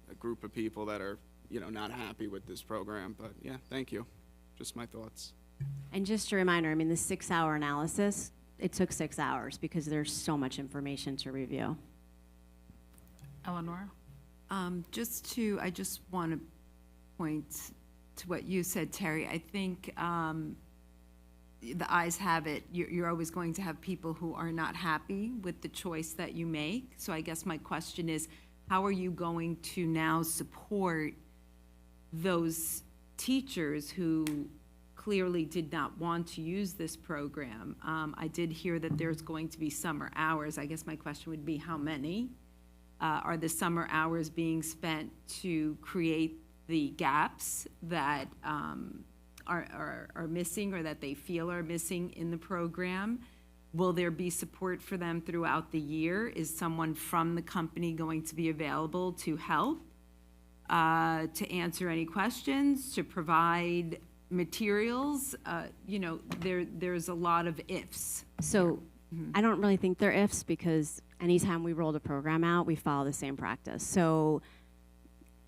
a group of people that are, not happy with this program. But yeah, thank you. Just my thoughts. And just a reminder, I mean, the 6-hour analysis, it took 6 hours because there's so much information to review. Eleanor? I just want to point to what you said, Terry. I think the ayes have it. You're always going to have people who are not happy with the choice that you make. So I guess my question is, how are you going to now support those teachers who clearly did not want to use this program? I did hear that there's going to be summer hours. I guess my question would be, how many? Are the summer hours being spent to create the gaps that are missing or that they feel are missing in the program? Will there be support for them throughout the year? Is someone from the company going to be available to help, to answer any questions, to provide materials? There's a lot of ifs. So I don't really think they're ifs because anytime we rolled a program out, we follow the same practice. So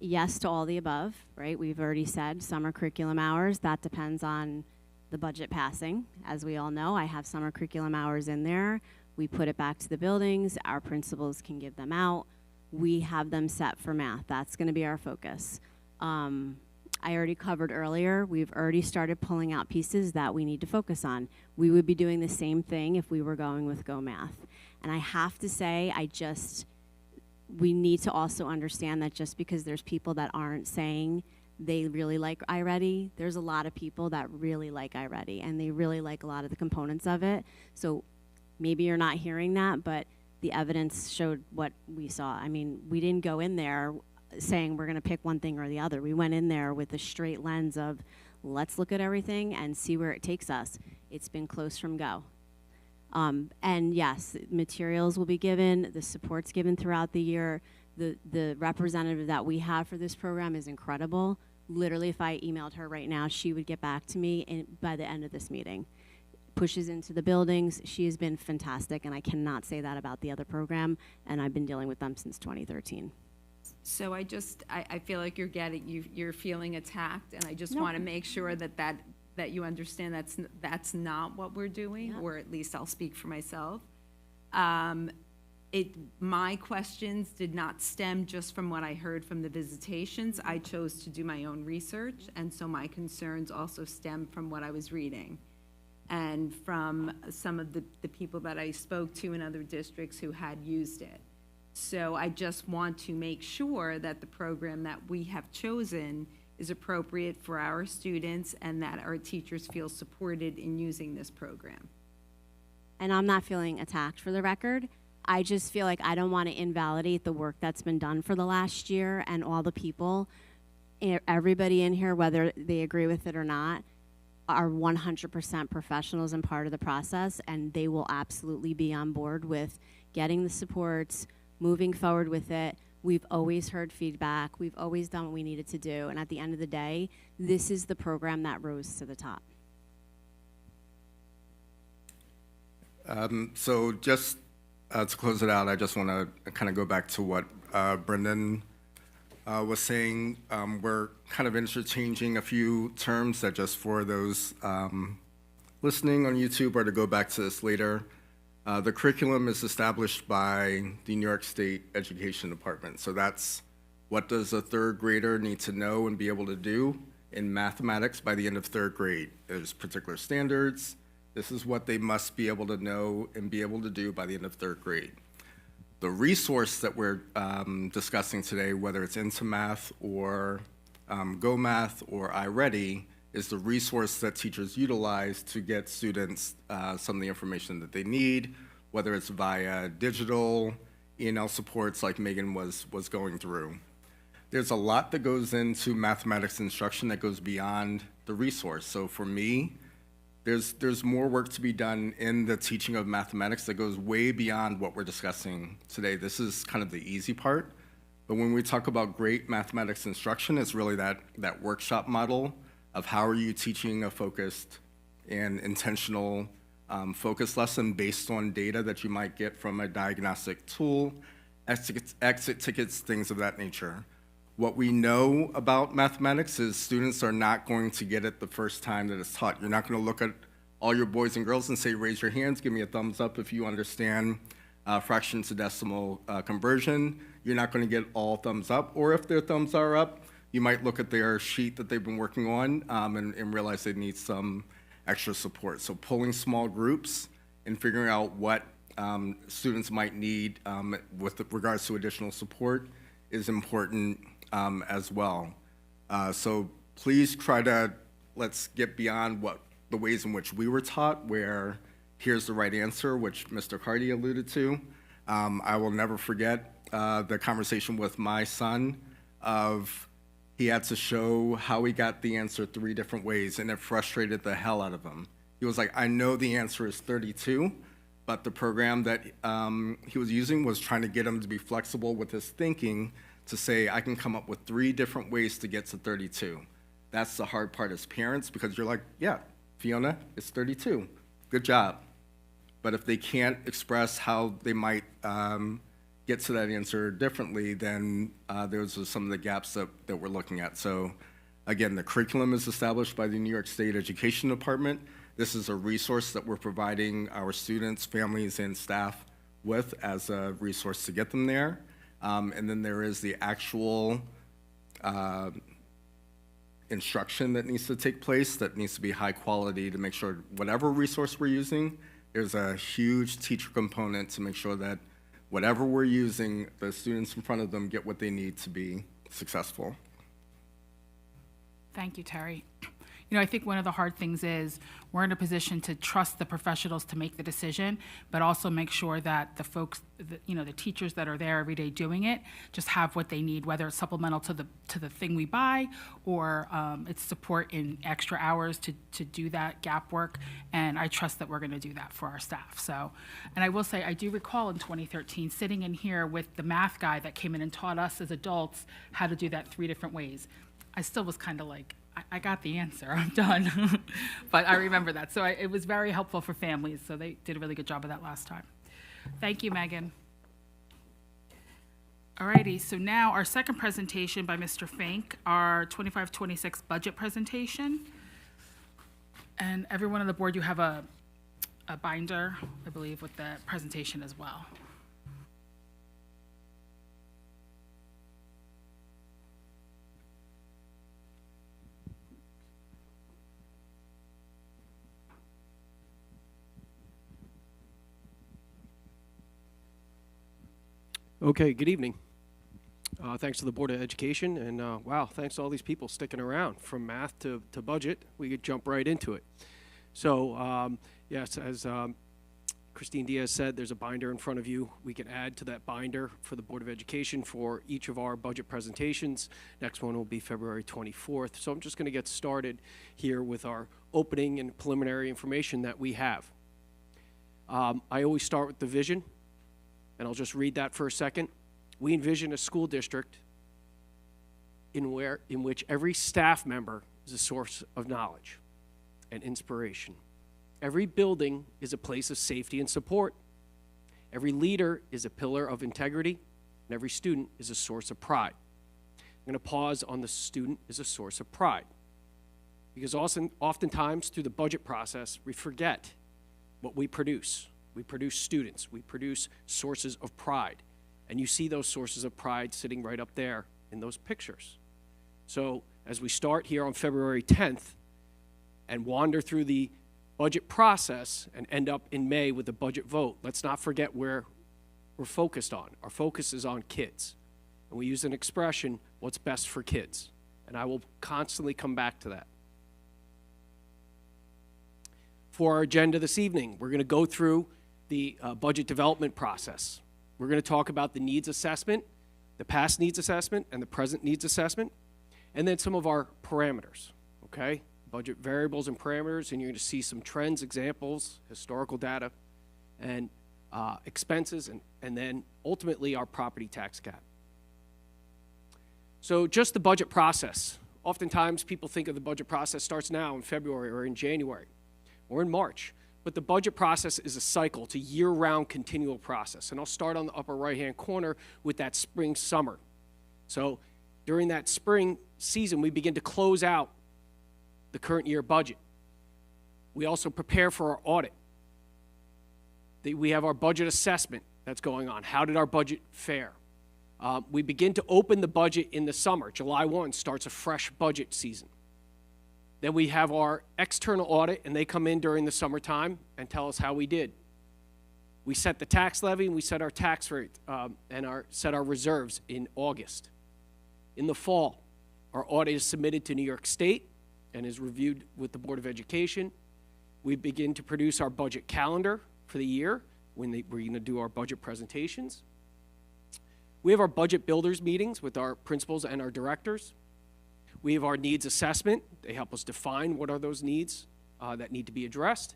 yes to all the above, right? We've already said summer curriculum hours. That depends on the budget passing. As we all know, I have summer curriculum hours in there. We put it back to the buildings. Our principals can give them out. We have them set for math. That's going to be our focus. I already covered earlier, we've already started pulling out pieces that we need to focus on. We would be doing the same thing if we were going with Go Math. And I have to say, we need to also understand that just because there's people that aren't saying they really like iReady, there's a lot of people that really like iReady, and they really like a lot of the components of it. So maybe you're not hearing that, but the evidence showed what we saw. I mean, we didn't go in there saying we're going to pick one thing or the other. We went in there with a straight lens of let's look at everything and see where it takes us. It's been close from go. And yes, materials will be given, the support's given throughout the year. The representative that we have for this program is incredible. Literally, if I emailed her right now, she would get back to me by the end of this meeting. Pushes into the buildings. She has been fantastic, and I cannot say that about the other program, and I've been dealing with them since 2013. So I feel like you're feeling attacked, and I just want to make sure that you understand that's not what we're doing, or at least I'll speak for myself. My questions did not stem just from what I heard from the visitations. I chose to do my own research, and so my concerns also stem from what I was reading and from some of the people that I spoke to in other districts who had used it. So I just want to make sure that the program that we have chosen is appropriate for our students and that our teachers feel supported in using this program. And I'm not feeling attacked, for the record. I just feel like I don't want to invalidate the work that's been done for the last year, and all the people, everybody in here, whether they agree with it or not, are 100% professionals and part of the process, and they will absolutely be on board with getting the supports, moving forward with it. We've always heard feedback. We've always done what we needed to do. And at the end of the day, this is the program that rose to the top. So just to close it out, I just want to kind of go back to what Brendan was saying. We're kind of interchanging a few terms that just for those listening on YouTube or to go back to this later. The curriculum is established by the New York State Education Department. So that's what does a third grader need to know and be able to do in mathematics by the end of third grade. There's particular standards. This is what they must be able to know and be able to do by the end of third grade. The resource that we're discussing today, whether it's Into Math or Go Math or iReady, is the resource that teachers utilize to get students some of the information that they need, whether it's via digital, E&L supports like Megan was going through. there's a lot that goes into mathematics instruction that goes beyond the resource. So for me, there's more work to be done in the teaching of mathematics that goes way beyond what we're discussing today. This is kind of the easy part. But when we talk about great mathematics instruction, it's really that workshop model of how are you teaching a focused and intentional focus lesson based on data that you might get from a diagnostic tool, exit tickets, things of that nature. What we know about mathematics is students are not going to get it the first time that it's taught. You're not going to look at all your boys and girls and say, raise your hands, give me a thumbs up if you understand fraction to decimal conversion. You're not going to get all thumbs up, or if their thumbs are up, you might look at their sheet that they've been working on and realize they need some extra support. So pulling small groups and figuring out what students might need with regards to additional support is important as well. So please try to, let's get beyond what the ways in which we were taught, where here's the right answer, which Mr. Cardi alluded to. I will never forget the conversation with my son of he had to show how he got the answer 3 different ways, and it frustrated the hell out of him. He was like, I know the answer is 32, but the program that he was using was trying to get him to be flexible with his thinking to say, I can come up with 3 different ways to get to 32. That's the hard part as parents, because you're like, yeah, Fiona, it's 32. Good job. But if they can't express how they might get to that answer differently, then those are some of the gaps that we're looking at. So again, the curriculum is established by the New York State Education Department. This is a resource that we're providing our students, families, and staff with as a resource to get them there. And then there is the actual instruction that needs to take place that needs to be high quality to make sure whatever resource we're using, there's a huge teacher component to make sure that whatever we're using, the students in front of them get what they need to be successful. Thank you, Terry. You know, I think one of the hard things is we're in a position to trust the professionals to make the decision, but also make sure that the folks, the teachers that are there every day doing it just have what they need, whether it's supplemental to the thing we buy or it's support in extra hours to do that gap work. And I trust that we're going to do that for our staff. So, and I will say, I do recall in 2013 sitting in here with the math guy that came in and taught us as adults how to do that 3 different ways. I still was kind of like, I got the answer, I'm done. But I remember that. So it was very helpful for families. So they did a really good job of that last time. Thank you, Megan. All righty, so now our second presentation by Mr. Fink, our 25-26 budget presentation. And everyone on the board, you have a binder, I believe, with the presentation as well. Okay, good evening. Thanks to the Board of Education, and wow, thanks to all these people sticking around from math to budget. We could jump right into it. So, yes, as Christine Diaz said, there's a binder in front of you. We can add to that binder for the Board of Education for each of our budget presentations. Next one will be February 24th. So I'm just going to get started here with our opening and preliminary information that we have. I always start with the vision, and I'll just read that for a second. We envision a school district in which every staff member is a source of knowledge and inspiration. Every building is a place of safety and support. Every leader is a pillar of integrity, and every student is a source of pride. I'm going to pause on the student is a source of pride, because oftentimes through the budget process, we forget what we produce. We produce students. We produce sources of pride. And you see those sources of pride sitting right up there in those pictures. So as we start here on February 10th and wander through the budget process and end up in May with the budget vote, let's not forget where we're focused on. Our focus is on kids. And we use an expression, what's best for kids. And I will constantly come back to that. For our agenda this evening, we're going to go through the budget development process. We're going to talk about the needs assessment. the past needs assessment and the present needs assessment, and then some of our parameters, okay? Budget variables and parameters, and you're going to see some trends, examples, historical data, and expenses, and then ultimately our property tax cap. So just the budget process. Oftentimes people think of the budget process starts now in February or in January or in March. But the budget process is a cycle. It's a year-round continual process. And I'll start on the upper right-hand corner with that spring-summer. So during that spring season, we begin to close out the current year budget. We also prepare for our audit. We have our budget assessment that's going on. How did our budget fare? We begin to open the budget in the summer. July 1 starts a fresh budget season. Then we have our external audit, and they come in during the summertime and tell us how we did. We set the tax levy, and we set our tax rate and set our reserves in August. In the fall, our audit is submitted to New York State and is reviewed with the Board of Education. We begin to produce our budget calendar for the year when we're going to do our budget presentations. We have our budget builders meetings with our principals and our directors. We have our needs assessment. They help us define what are those needs that need to be addressed.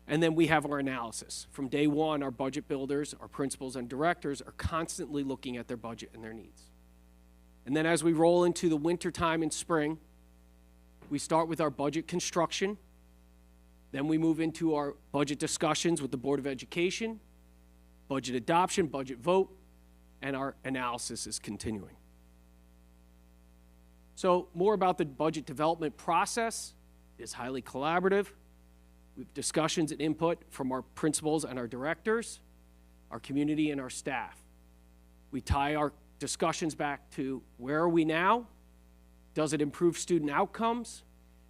And then we have our analysis. From day one, our budget builders, our principals and directors are constantly looking at their budget and their needs. And then as we roll into the winter time and spring, we start with our budget construction. Then we move into our budget discussions with the Board of Education, budget adoption, budget vote, and our analysis is continuing. So more about the budget development process. It is highly collaborative. We have discussions and input from our principals and our directors, our community and our staff. We tie our discussions back to where are we now? Does it improve student outcomes?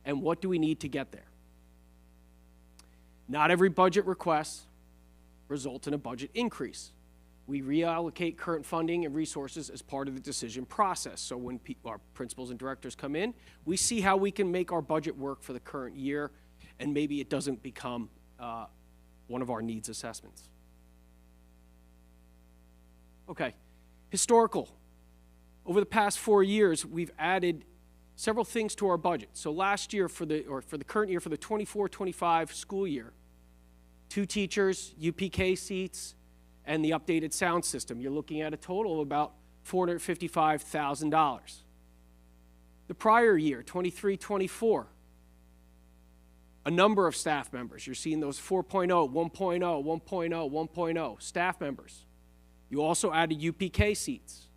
And what do we need to get there? Not every budget request results in a budget increase. We reallocate current funding and resources as part of the decision process. So when our principals and directors come in, we see how we can make our budget work for the current year, and maybe it doesn't become one of our needs assessments. Okay, historical. Over the past 4 years, we've added several things to our budget. So last year, for the current year, for the 24-25 school year, 2 teachers, UPK seats, and the updated sound system. You're looking at a total of about $455,000. The prior year, 23-24, a number of staff members. You're seeing those 4.0, 1.0, 1.0, 1.0 staff members. You also added UPK seats,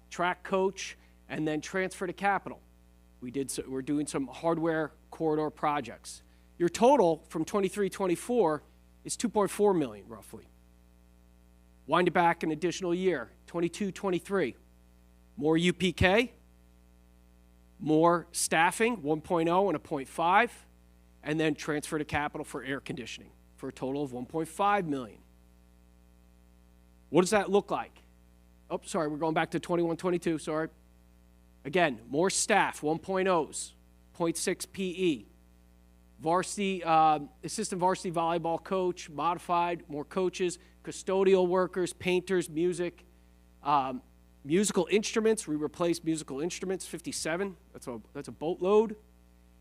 track coach, and then transfer to capital. We're doing some hardware corridor projects. Your total from 23-24 is $2.4 million, roughly. Wind it back an additional year, 22-23. More UPK, more staffing, 1.0 and a 0.5, and then transfer to capital for air conditioning for a total of $1.5 million. What does that look like? Oh, sorry, we're going back to 21-22, sorry. Again, more staff, 1.0s, 0.6 PE. Varsity, assistant varsity volleyball coach, modified, more coaches, custodial workers, painters, music, musical instruments. We replaced musical instruments, 57. That's a boatload.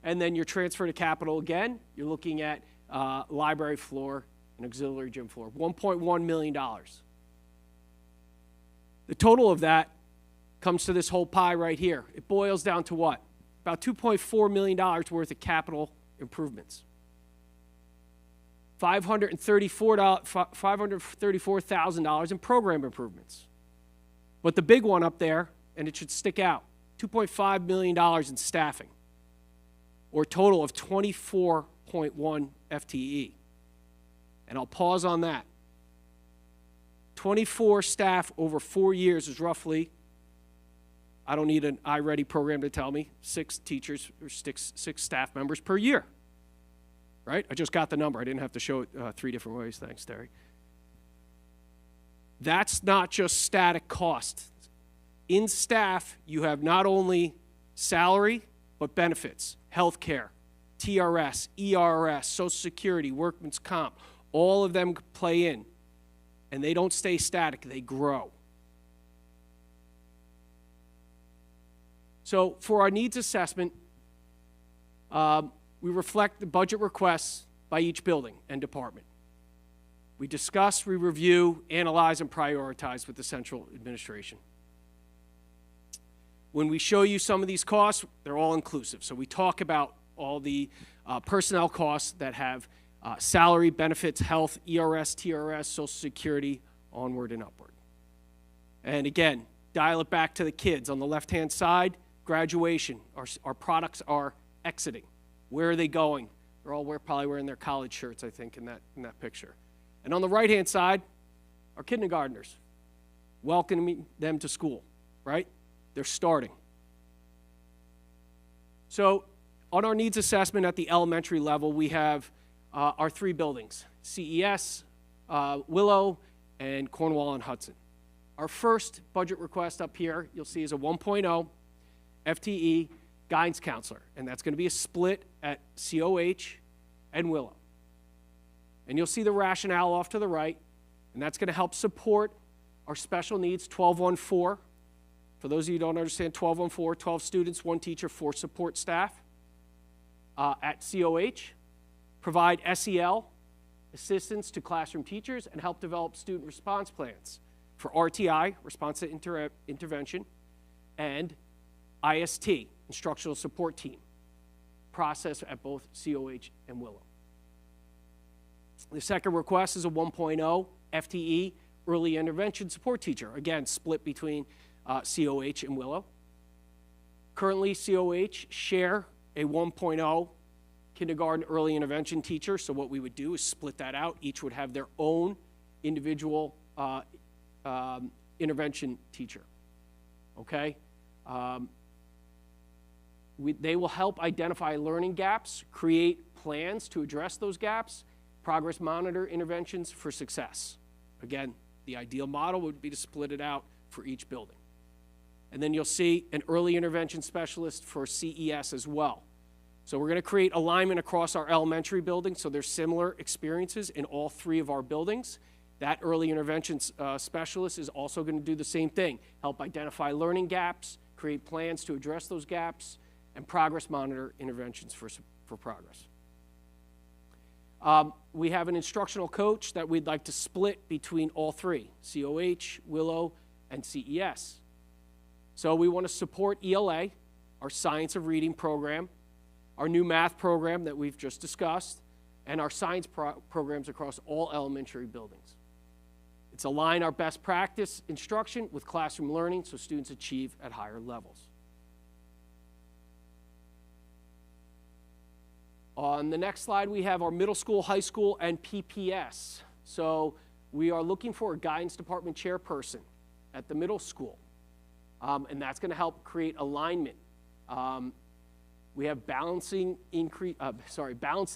And then your transfer to capital again, you're looking at library floor and auxiliary gym floor, $1.1 million. The total of that comes to this whole pie right here. It boils down to what? About $2.4 million worth of capital improvements. $534,000 in program improvements. But the big one up there, and it should stick out, $2.5 million in staffing, or a total of 24.1 FTE. And I'll pause on that. 24 staff over 4 years is roughly, I don't need an iReady program to tell me, 6 teachers or 6 staff members per year. Right? I just got the number. I didn't have to show it 3 different ways. Thanks, Terry. That's not just static cost. In staff, you have not only salary, but benefits, health care, TRS, ERS, Social Security, workman's comp. All of them play in, and they don't stay static. They grow. So for our needs assessment, we reflect the budget requests by each building and department. We discuss, we review, analyze, and prioritize with the central administration. When we show you some of these costs, they're all inclusive. So we talk about all the personnel costs that have salary, benefits, health, ERS, TRS, Social Security, onward and upward. And again, dial it back to the kids. On the left-hand side, graduation. Our products are exiting. Where are they going? They're all probably wearing their college shirts, I think, in that picture. And on the right-hand side, our kindergartners, welcoming them to school, right? They're starting. So on our needs assessment at the elementary level, we have our 3 buildings, CES, Willow, and Cornwall and Hudson. Our first budget request up here, you'll see, is a 1.0 FTE guidance counselor, and that's going to be a split at COH and Willow. And you'll see the rationale off to the right, and that's going to help support our special needs 1214. For those of you who don't understand, 1214, 12 students, 1 teacher, 4 support staff. At COH, provide SEL assistance to classroom teachers and help develop student response plans for RTI, response to intervention, and IST, instructional support team, process at both COH and Willow. The second request is a 1.0 FTE early intervention support teacher, again, split between COH and Willow. Currently, COH share a 1.0 kindergarten early intervention teacher, so what we would do is split that out. Each would have their own individual intervention teacher, okay? They will help identify learning gaps, create plans to address those gaps, progress monitor interventions for success. Again, the ideal model would be to split it out for each building. And then you'll see an early intervention specialist for CES as well. So we're going to create alignment across our elementary buildings, so there's similar experiences in all 3 of our buildings. That early intervention specialist is also going to do the same thing, help identify learning gaps, create plans to address those gaps, and progress monitor interventions for progress. We have an instructional coach that we'd like to split between all 3, COH, Willow, and CES. So we want to support ELA, our Science of Reading program, our new math program that we've just discussed, and our science programs across all elementary buildings. It's align our best practice instruction with classroom learning so students achieve at higher levels. On the next slide, we have our middle school, high school, and PPS. So we are looking for a guidance department chairperson at the middle school, and that's going to help create alignment. We have balance the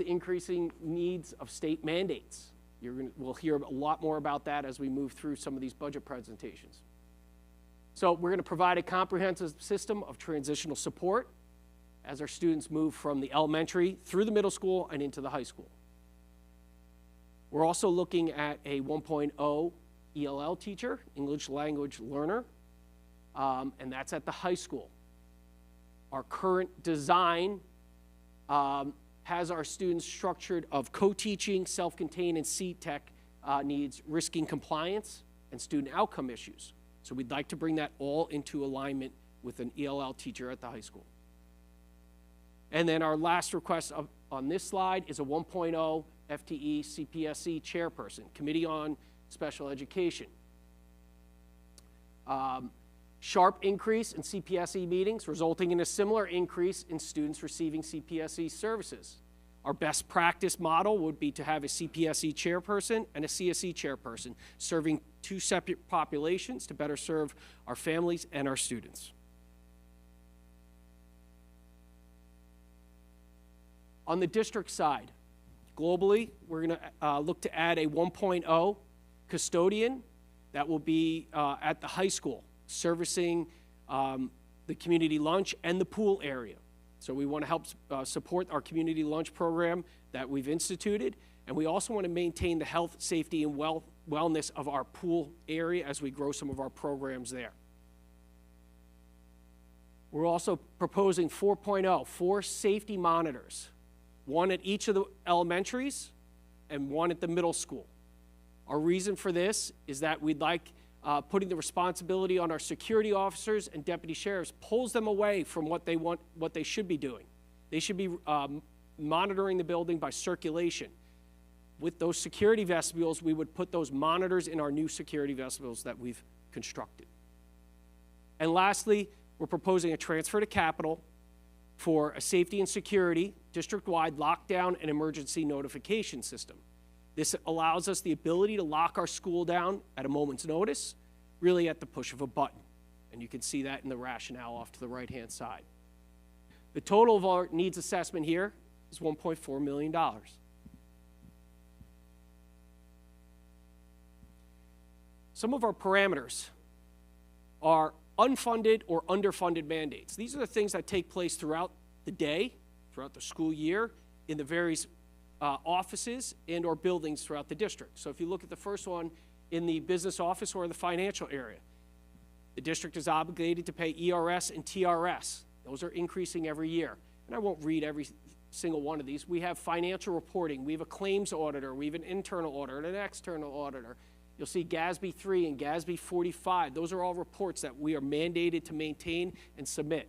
increasing needs of state mandates. We'll hear a lot more about that as we move through some of these budget presentations. So we're going to provide a comprehensive system of transitional support as our students move from the elementary through the middle school and into the high school. We're also looking at a 1.0 ELL teacher, English language learner, and that's at the high school. Our current design has our students structured of co-teaching, self-contained, and C-Tech needs, risking compliance and student outcome issues. So we'd like to bring that all into alignment with an ELL teacher at the high school. And then our last request on this slide is a 1.0 FTE CPSE chairperson, Committee on Special Education. Sharp increase in CPSE meetings, resulting in a similar increase in students receiving CPSE services. Our best practice model would be to have a CPSE chairperson and a CSE chairperson, serving 2 separate populations to better serve our families and our students. On the district side, globally, we're going to look to add a 1.0 custodian that will be at the high school, servicing the community lunch and the pool area. So we want to help support our community lunch program that we've instituted, and we also want to maintain the health, safety, and wellness of our pool area as we grow some of our programs there. We're also proposing 4.0, 4 safety monitors, one at each of the elementaries and one at the middle school. Our reason for this is that we'd like putting the responsibility on our security officers and deputy sheriffs, pulls them away from what they should be doing. They should be monitoring the building by circulation. With those security vestibules, we would put those monitors in our new security vestibules that we've constructed. And lastly, we're proposing a transfer to capital for a safety and security district-wide lockdown and emergency notification system. This allows us the ability to lock our school down at a moment's notice, really at the push of a button. And you can see that in the rationale off to the right-hand side. The total of our needs assessment here is $1.4 million. Some of our parameters are unfunded or underfunded mandates. These are the things that take place throughout the day, throughout the school year, in the various offices and or buildings throughout the district. So if you look at the first one in the business office or the financial area, the district is obligated to pay ERS and TRS. Those are increasing every year. And I won't read every single one of these. We have financial reporting. We have a claims auditor. We have an internal auditor and an external auditor. You'll see GASB 3 and GASB 45. Those are all reports that we are mandated to maintain and submit.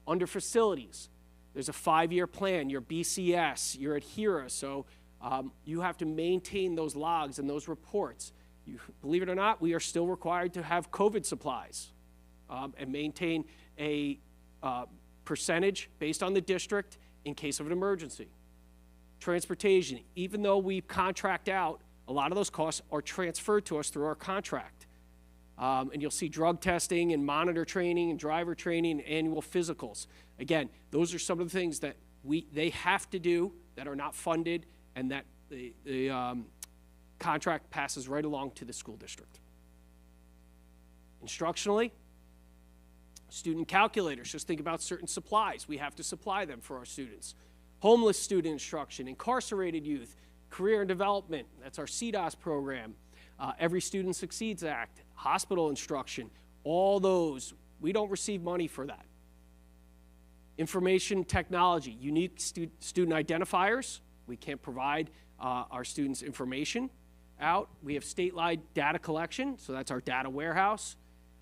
Under facilities, there's a 5-year plan, your BCS, your ADHERA, so you have to maintain those logs and those reports. Believe it or not, we are still required to have COVID supplies and maintain a percentage based on the district in case of an emergency. Transportation, even though we contract out, a lot of those costs are transferred to us through our contract. And you'll see drug testing and monitor training and driver training and annual physicals. Again, those are some of the things that they have to do that are not funded and that the contract passes right along to the school district. Instructionally, student calculators, just think about certain supplies. We have to supply them for our students. Homeless student instruction, incarcerated youth, career and development, that's our CDOS program, Every Student Succeeds Act, hospital instruction, all those, we don't receive money for that. Information technology, unique student identifiers, we can't provide our students information out. We have statewide data collection, so that's our data warehouse.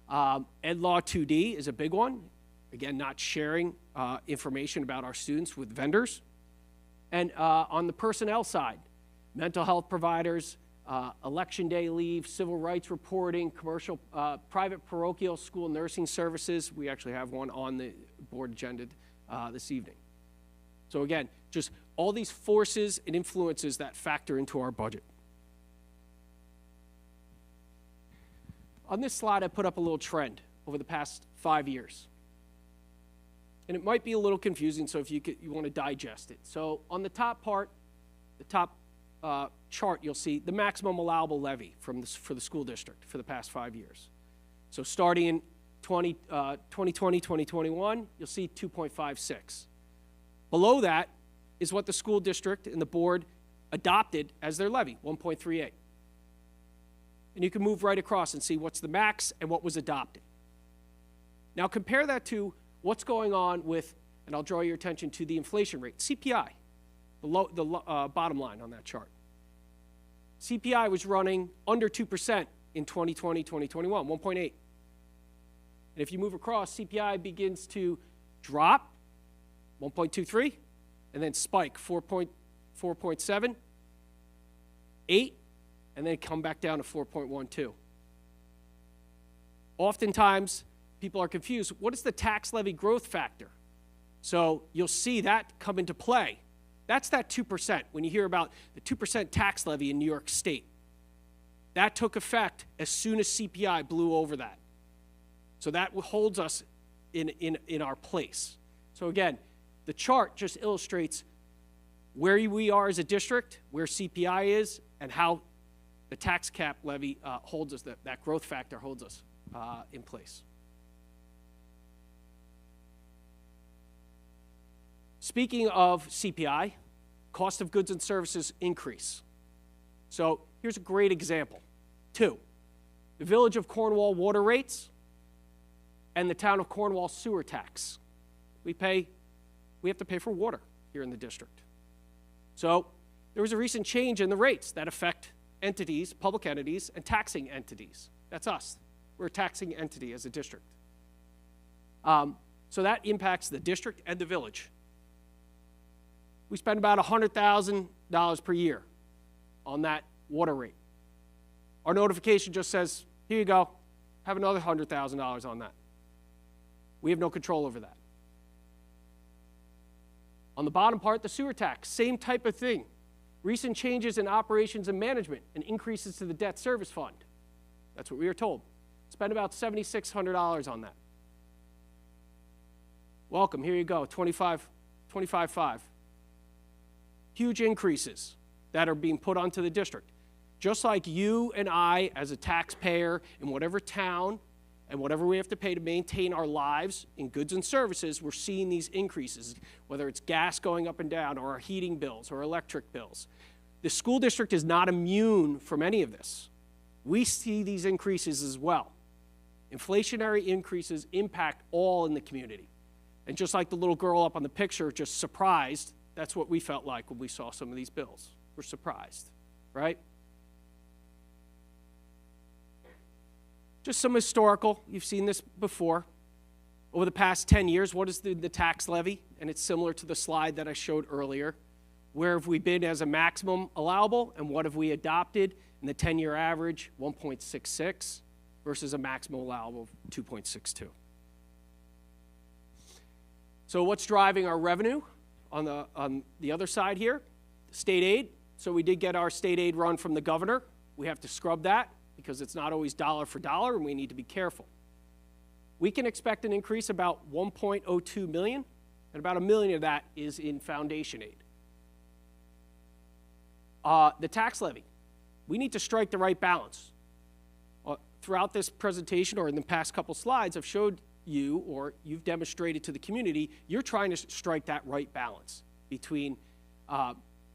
Ed Law 2D is a big one. Again, not sharing information about our students with vendors. And on the personnel side, mental health providers, election day leave, civil rights reporting, commercial, private parochial school nursing services. We actually have one on the board agenda this evening. So again, just all these forces and influences that factor into our budget. On this slide, I put up a little trend over the past 5 years. And it might be a little confusing, so if you want to digest it. So on the top part, the top chart, you'll see the maximum allowable levy for the school district for the past 5 years. So starting in 2020, 2021, you'll see 2.56. Below that is what the school district and the board adopted as their levy, 1.38. And you can move right across and see what's the max and what was adopted. Now compare that to what's going on with, and I'll draw your attention to the inflation rate, CPI, the bottom line on that chart. CPI was running under 2% in 2020, 2021, 1.8. And if you move across, CPI begins to drop, 1.23, and then spike, 4.7, 8, and then come back down to 4.12. Oftentimes, people are confused. What is the tax levy growth factor? So you'll see that come into play. That's that 2%. When you hear about the 2% tax levy in New York State, that took effect as soon as CPI blew over that. So that holds us in our place. So again, the chart just illustrates where we are as a district, where CPI is, and how the tax cap levy holds us, that growth factor holds us in place. Speaking of CPI, cost of goods and services increase. So here's a great example. 2, the Village of Cornwall water rates and the town of Cornwall sewer tax. We have to pay for water here in the district. So there was a recent change in the rates that affect entities, public entities, and taxing entities. That's us. We're a taxing entity as a district. So that impacts the district and the village. We spend about $100,000 per year on that water rate. Our notification just says, here you go, have another $100,000 on that. We have no control over that. On the bottom part, the sewer tax, same type of thing. Recent changes in operations and management and increases to the debt service fund. That's what we were told. Spend about $7,600 on that. Welcome, here you go, 25.5. Huge increases that are being put onto the district. Just like you and I, as a taxpayer in whatever town and whatever we have to pay to maintain our lives in goods and services, we're seeing these increases, whether it's gas going up and down or our heating bills or electric bills. The school district is not immune from any of this. We see these increases as well. Inflationary increases impact all in the community. And just like the little girl up on the picture, just surprised, that's what we felt like when we saw some of these bills. We're surprised, right? Just some historical, you've seen this before. Over the past 10 years, what is the tax levy? And it's similar to the slide that I showed earlier. Where have we been as a maximum allowable, and what have we adopted? In the 10-year average, 1.66 versus a maximum allowable of 2.62. So what's driving our revenue on the other side here? State aid. So we did get our state aid run from the governor. We have to scrub that because it's not always dollar for dollar, and we need to be careful. We can expect an increase about 1.02 million, and about $1 million of that is in foundation aid. The tax levy. We need to strike the right balance. Throughout this presentation or in the past couple slides, I've showed you, or you've demonstrated to the community, you're trying to strike that right balance between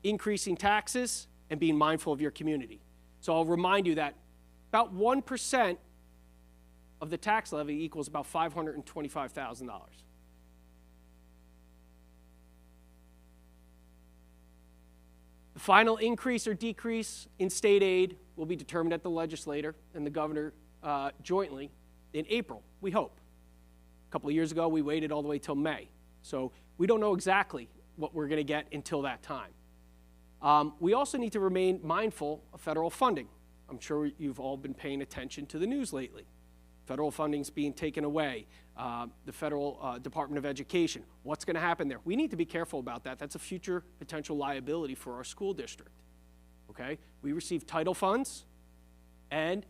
increasing taxes and being mindful of your community. So I'll remind you that about 1% of the tax levy equals about $525,000. The final increase or decrease in state aid will be determined at the legislature and the governor jointly in April, we hope. A couple of years ago, we waited all the way till May. So we don't know exactly what we're going to get until that time. We also need to remain mindful of federal funding. I'm sure you've all been paying attention to the news lately. Federal funding's being taken away. The federal Department of Education. What's going to happen there? We need to be careful about that. That's a future potential liability for our school district. Okay? We receive title funds and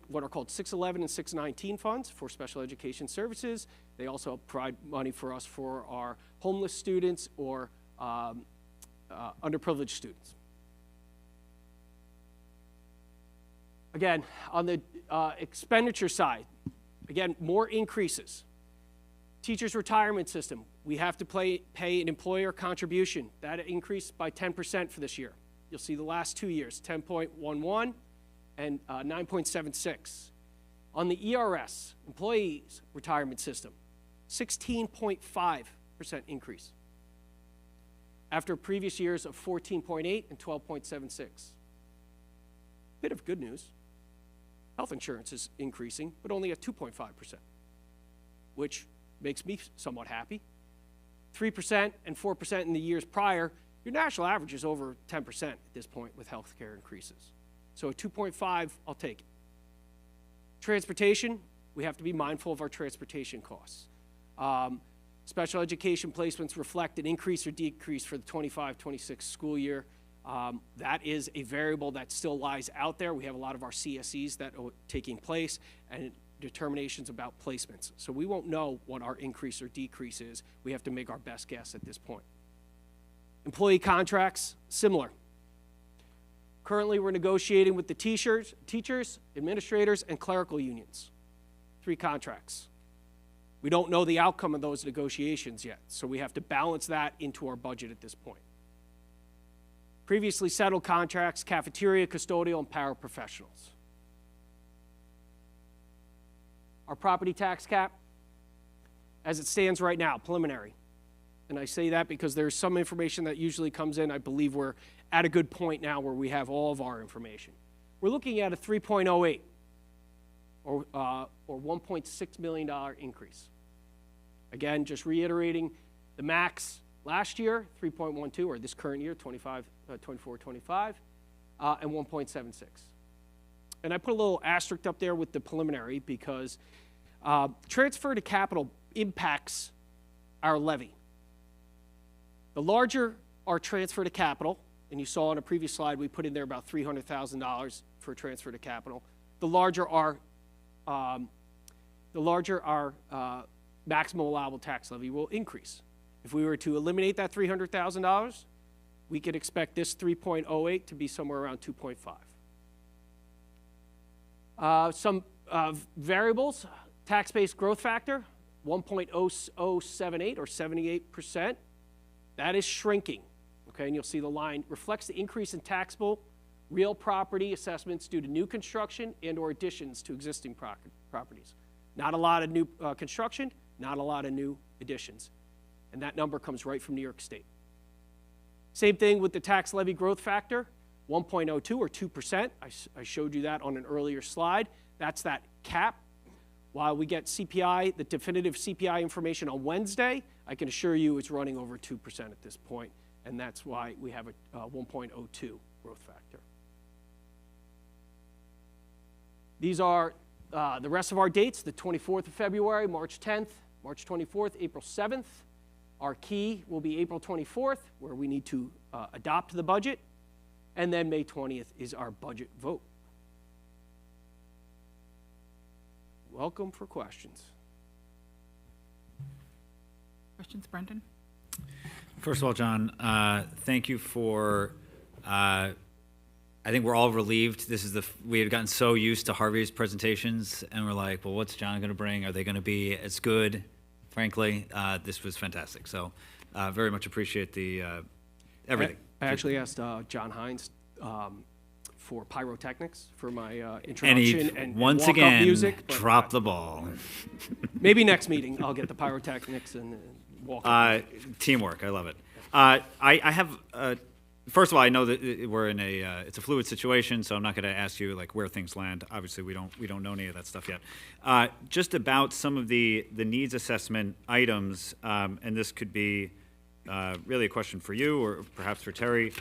what are called 611 and 619 funds for special education services. They also provide money for us for our homeless students or underprivileged students. Again, on the expenditure side, again, more increases. Teachers' retirement system, we have to pay an employer contribution. That increased by 10% for this year. You'll see the last 2 years, 10.11 and 9.76. On the ERS, employees' retirement system, 16.5% increase after previous years of 14.8 and 12.76. Bit of good news. Health insurance is increasing, but only at 2.5%, which makes me somewhat happy. 3% and 4% in the years prior. Your national average is over 10% at this point with health care increases. So a 2.5, I'll take it. Transportation, we have to be mindful of our transportation costs. Special education placements reflect an increase or decrease for the 25-26 school year. That is a variable that still lies out there. We have a lot of our CSEs that are taking place and determinations about placements. So we won't know what our increase or decrease is. We have to make our best guess at this point. Employee contracts, similar. Currently, we're negotiating with the teachers, administrators, and clerical unions. 3 contracts. We don't know the outcome of those negotiations yet, so we have to balance that into our budget at this point. Previously settled contracts, cafeteria, custodial, and paraprofessionals. Our property tax cap, as it stands right now, preliminary. And I say that because there's some information that usually comes in. I believe we're at a good point now where we have all of our information. We're looking at a 3.08 or $1.6 million increase. Again, just reiterating, the max last year, 3.12, or this current year, 24-25, and 1.76. And I put a little asterisk up there with the preliminary because transfer to capital impacts our levy. The larger our transfer to capital, and you saw on a previous slide we put in there about $300,000 for transfer to capital, the larger our maximum allowable tax levy will increase. If we were to eliminate that $300,000, we could expect this 3.08 to be somewhere around 2.5. Some variables, tax-based growth factor, 1.0078 or 78%. That is shrinking, okay? And you'll see the line reflects the increase in taxable real property assessments due to new construction and or additions to existing properties. Not a lot of new construction, not a lot of new additions. And that number comes right from New York State. Same thing with the tax levy growth factor, 1.02 or 2%. I showed you that on an earlier slide. That's that cap. While we get CPI, the definitive CPI information on Wednesday, I can assure you it's running over 2% at this point, and that's why we have a 1.02 growth factor. These are the rest of our dates, the 24th of February, March 10th, March 24th, April 7th. Our key will be April 24th, where we need to adopt the budget, and then May 20th is our budget vote. Welcome for questions. Questions, Brendan? First of all, John, thank you for, I think we're all relieved. We had gotten so used to Harvey's presentations, and we're like, well, what's John going to bring? Are they going to be as good? Frankly, this was fantastic. So very much appreciate the everything. I actually asked John Hines for pyrotechnics for my introduction and once walk-up again, music. dropped the ball. Maybe next meeting I'll get the pyrotechnics and walk-up music. Teamwork, I love it. I have, first of all, I know that we're in it's a fluid situation, so I'm not going to ask you like where things land. Obviously, we don't know any of that stuff yet. Just about some of the needs assessment items, and this could be really a question for you or perhaps for Terry.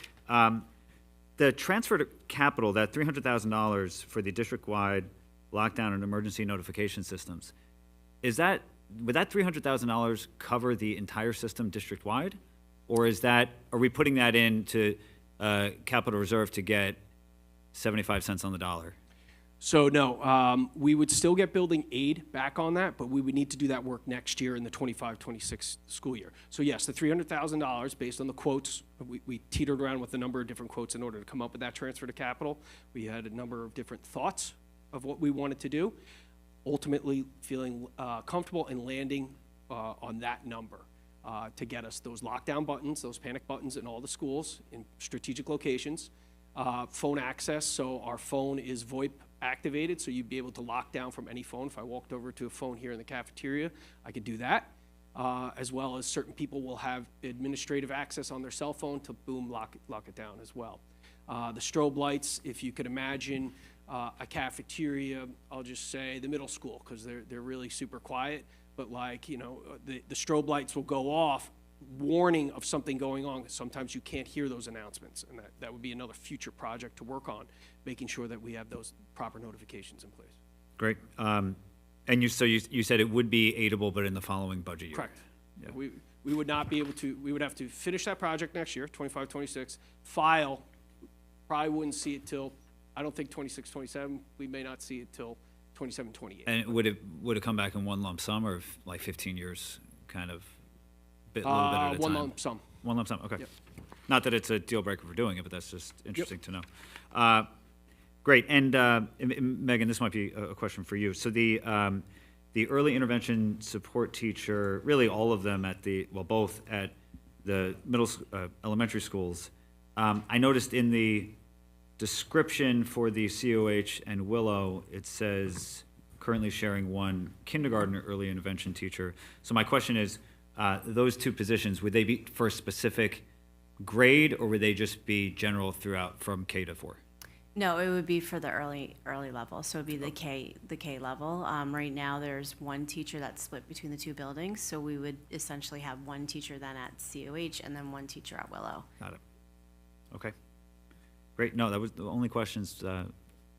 The transfer to capital, that $300,000 for the district-wide lockdown and emergency notification systems, would that $300,000 cover the entire system district-wide? Or are we putting that into capital reserve to get 75 cents on the dollar? So no, we would still get building aid back on that, but we would need to do that work next year in the 25-26 school year. So yes, the $300,000 based on the quotes, we teetered around with a number of different quotes in order to come up with that transfer to capital. We had a number of different thoughts of what we wanted to do, ultimately feeling comfortable and landing on that number to get us those lockdown buttons, those panic buttons in all the schools in strategic locations, phone access, so our phone is VoIP activated, so you'd be able to lock down from any phone. If I walked over to a phone here in the cafeteria, I could do that, as well as certain people will have administrative access on their cell phone to boom, lock it down as well. The strobe lights, if you could imagine a cafeteria, I'll just say the middle school, because they're really super quiet, but like, you know, the strobe lights will go off, warning of something going on. Sometimes you can't hear those announcements, and that would be another future project to work on, making sure that we have those proper notifications in place. Great. And you said it would be aidable, but in the following budget year. Correct. Yeah. We would not be able to, we would have to finish that project next year, 25-26, file, probably wouldn't see it till, I don't think 26-27, we may not see it till 27-28. And would it come back in one lump sum, or like 15 years, kind of, little bit at a time? One lump sum. One lump sum, okay. Yep. Not that it's a deal breaker for doing it, but that's just interesting to know. Great, and Megan, this might be a question for you. So the early intervention support teacher, really all of them both at the elementary schools. I noticed in the description for the COH and Willow, it says currently sharing one kindergarten early intervention teacher. So my question is, those two positions, would they be for a specific grade, or would they just be general throughout from K to 4? No, it would be for the early level, so it'd be the K level. Right now, there's one teacher that's split between the two buildings, so we would essentially have one teacher then at COH and then one teacher at Willow. Got it. Okay. Great. No, that was the only questions.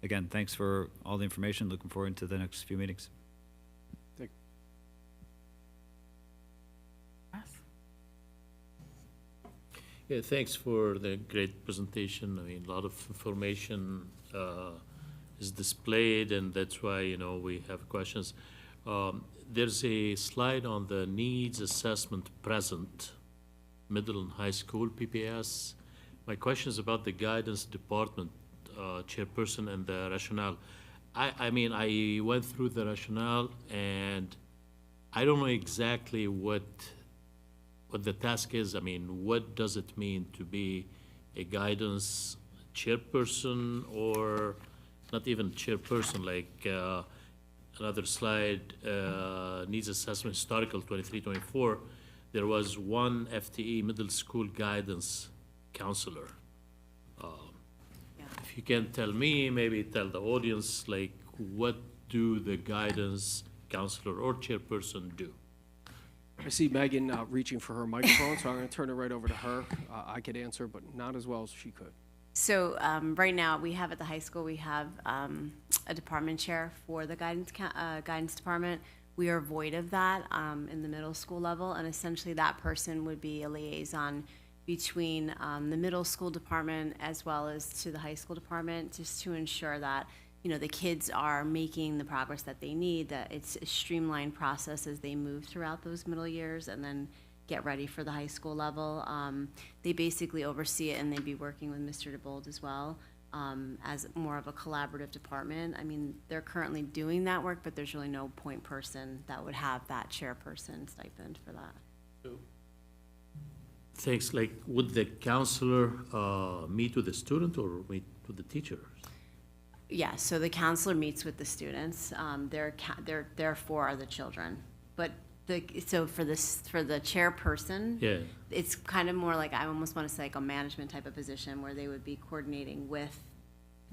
Again, thanks for all the information. Looking forward to the next few meetings. Yeah, thanks for the great presentation. I mean, a lot of information is displayed, and that's why, we have questions. There's a slide on the needs assessment present, middle and high school PPS. My question is about the guidance department chairperson and the rationale. I mean, I went through the rationale, and I don't know exactly what the task is. I mean, what does it mean to be a guidance chairperson, or not even chairperson, like another slide, needs assessment historical 23-24, there was one FTE middle school guidance counselor. If you can tell me, maybe tell the audience, like, what do the guidance counselor or chairperson do? I see Megan reaching for her microphone, so I'm going to turn it right over to her. I could answer, but not as well as she could. So right now, we have at the high school, we have a department chair for the guidance department. We are void of that in the middle school level, and essentially that person would be a liaison between the middle school department as well as to the high school department, just to ensure that the kids are making the progress that they need, that it's a streamlined process as they move throughout those middle years and then get ready for the high school level. They basically oversee it, and they'd be working with Mr. DeBold as well as more of a collaborative department. I mean, they're currently doing that work, but there's really no point person that would have that chairperson stipend for that. Thanks. Like, would the counselor meet with the student or meet with the teacher? Yeah, so the counselor meets with the students. They're for the children. But for the chairperson, Yeah. it's kind of more like, I almost want to say like a management type of position where they would be coordinating with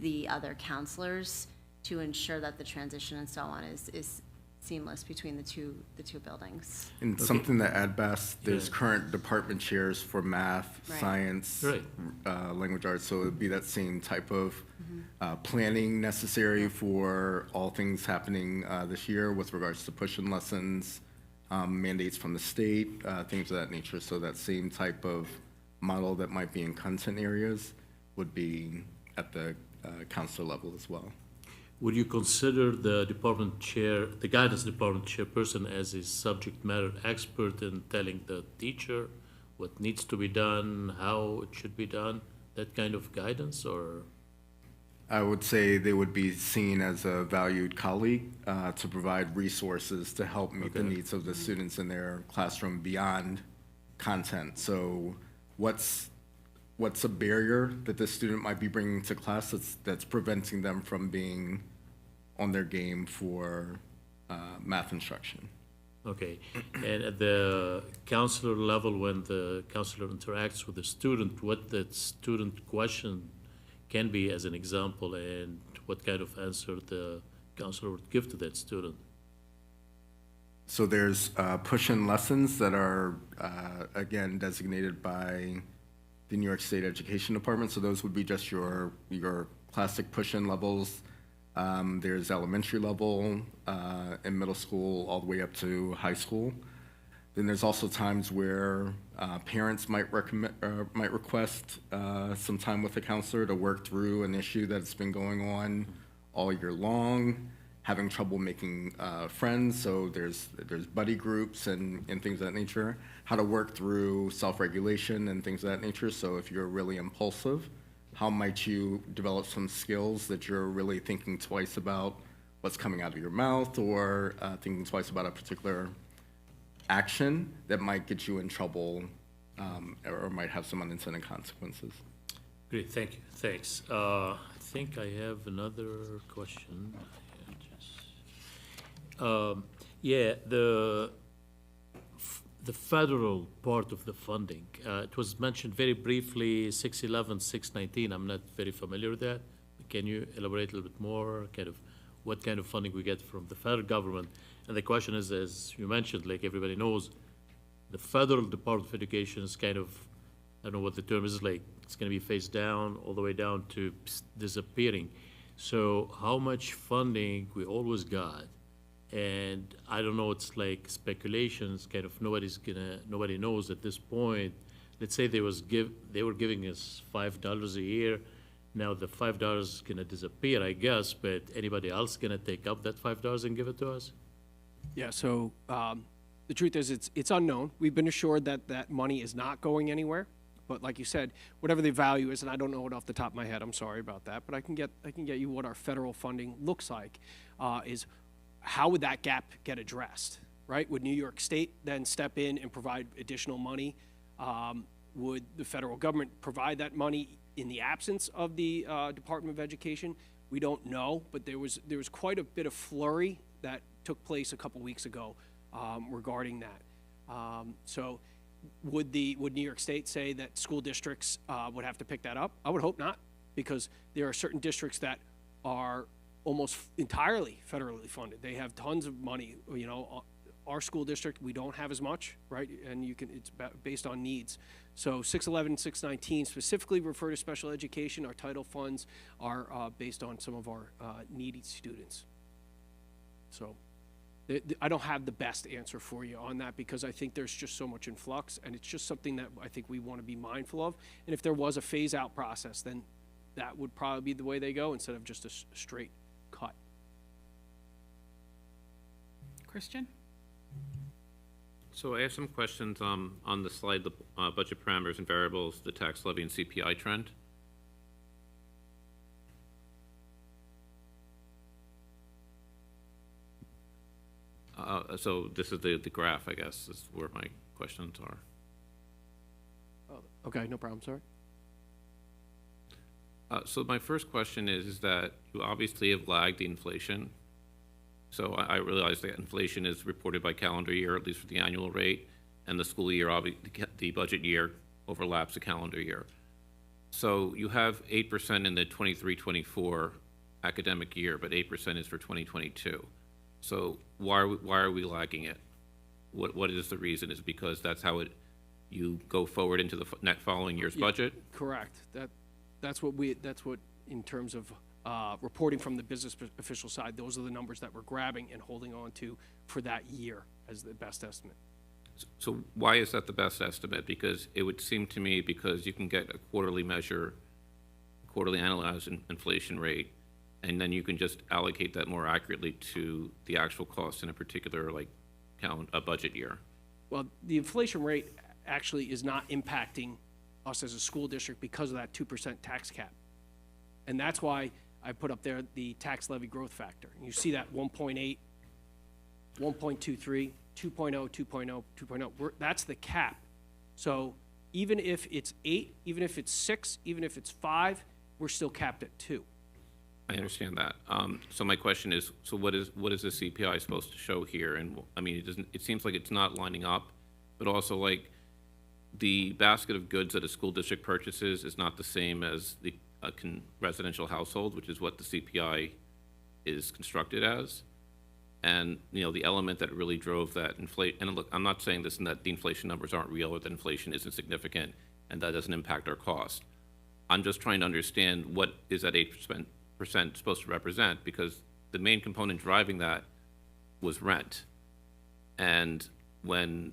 the other counselors to ensure that the transition and so on is seamless between the two buildings. And something to add, Beth, there's Yeah. current department chairs for math, Right. science, Right. Language arts, so it'd be that same type of planning necessary for all things happening this year with regards to push-in lessons, mandates from the state, things of that nature. So that same type of model that might be in content areas would be at the counselor level as well. Would you consider the department chair, the guidance department chairperson, as a subject matter expert in telling the teacher what needs to be done, how it should be done, that kind of guidance, or? I would say they would be seen as a valued colleague to provide resources to help meet the needs of the students in their classroom beyond content. So what's a barrier that the student might be bringing to class that's preventing them from being on their game for math instruction? Okay, and at the counselor level, when the counselor interacts with the student, what that student question can be as an example, and what kind of answer the counselor would give to that student? So there's push-in lessons that are, again, designated by the New York State Education Department. So those would be just your classic push-in levels. There's elementary level and middle school all the way up to high school. Then there's also times where parents might request some time with a counselor to work through an issue that's been going on all year long, having trouble making friends. So there's buddy groups and things of that nature. How to work through self-regulation and things of that nature. So if you're really impulsive, how might you develop some skills that you're really thinking twice about what's coming out of your mouth, or thinking twice about a particular action that might get you in trouble or might have some unintended consequences. Great, thank you, thanks. I think I have another question. Yeah, the federal part of the funding, it was mentioned very briefly, 611, 619. I'm not very familiar with that. Can you elaborate a little bit more, kind of what kind of funding we get from the federal government? And the question is, as you mentioned, like everybody knows, the federal Department of Education is kind of, I don't know what the term is, like, it's gonna be phased down, all the way down to disappearing. So how much funding we always got? And I don't know, it's like speculations, kind of nobody knows at this point. Let's say they were giving us $5 a year. Now the $5 is gonna disappear, I guess, but anybody else gonna take up that $5 and give it to us? Yeah, so the truth is, it's unknown. We've been assured that that money is not going anywhere. But like you said, whatever the value is, and I don't know it off the top of my head, I'm sorry about that, but I can get you what our federal funding looks like, is how would that gap get addressed, right? Would New York State then step in and provide additional money? Would the federal government provide that money in the absence of the Department of Education? We don't know, but there was quite a bit of flurry that took place a couple weeks ago regarding that. So would New York State say that school districts would have to pick that up? I would hope not, because there are certain districts that are almost entirely federally funded. They have tons of money. You know, our school district, we don't have as much, right? And it's based on needs. So 611 and 619 specifically refer to special education. Our title funds are based on some of our needy students. So I don't have the best answer for you on that, because I think there's just so much in flux, and it's just something that I think we want to be mindful of. And if there was a phase-out process, then that would probably be the way they go, instead of just a straight cut. Christian? So I have some questions on the slide, the budget parameters and variables, the tax levy and CPI trend. So this is the graph, I guess, is where my questions are. Oh, okay, no problem, sorry. So my first question is that you obviously have lagged the inflation. So I realize that inflation is reported by calendar year, at least for the annual rate, and the school year, the budget year overlaps the calendar year. So you have 8% in the 23-24 academic year, but 8% is for 2022. So why are we lagging it? What is the reason? Is it because that's how you go forward into the next following year's budget? Correct. That's what in terms of reporting from the business official side, those are the numbers that we're grabbing and holding on to for that year as the best estimate. So why is that the best estimate? Because it would seem to me, because you can get a quarterly measure, quarterly analyzed inflation rate, and then you can just allocate that more accurately to the actual cost in a particular a budget year. Well, the inflation rate actually is not impacting us as a school district because of that 2% tax cap. And that's why I put up there the tax levy growth factor. You see that 1.8, 1.23, 2.0, 2.0, 2.0. That's the cap. So even if it's 8, even if it's 6, even if it's 5, we're still capped at 2. I understand that. So my question is, so what is the CPI supposed to show here? And I mean, it seems like it's not lining up, but also like the basket of goods that a school district purchases is not the same as the residential household, which is what the CPI is constructed as. And, the element that really drove that and look, I'm not saying this and that the inflation numbers aren't real or that inflation isn't significant and that doesn't impact our cost. I'm just trying to understand what is that 8% supposed to represent, because the main component driving that was rent. And when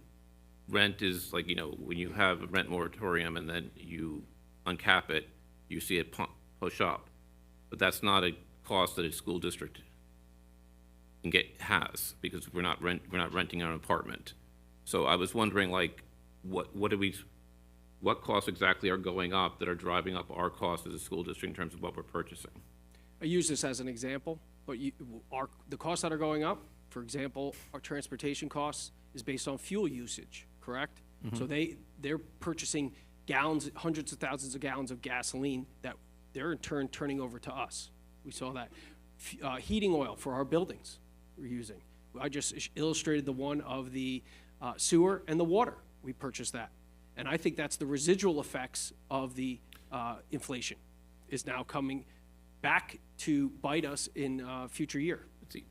rent is when you have a rent moratorium and then you uncap it, you see it push up. But that's not a cost that a school district has, because we're not renting our apartment. So I was wondering, what costs exactly are going up that are driving up our costs as a school district in terms of what we're purchasing? I use this as an example, but the costs that are going up, for example, our transportation costs is based on fuel usage, correct? Mm-hmm. So they're purchasing gallons, hundreds of thousands of gallons of gasoline that they're in turn turning over to us. We saw that. Heating oil for our buildings we're using. I just illustrated the one of the sewer and the water. We purchased that. And I think that's the residual effects of the inflation is now coming back to bite us in future year. Let's see.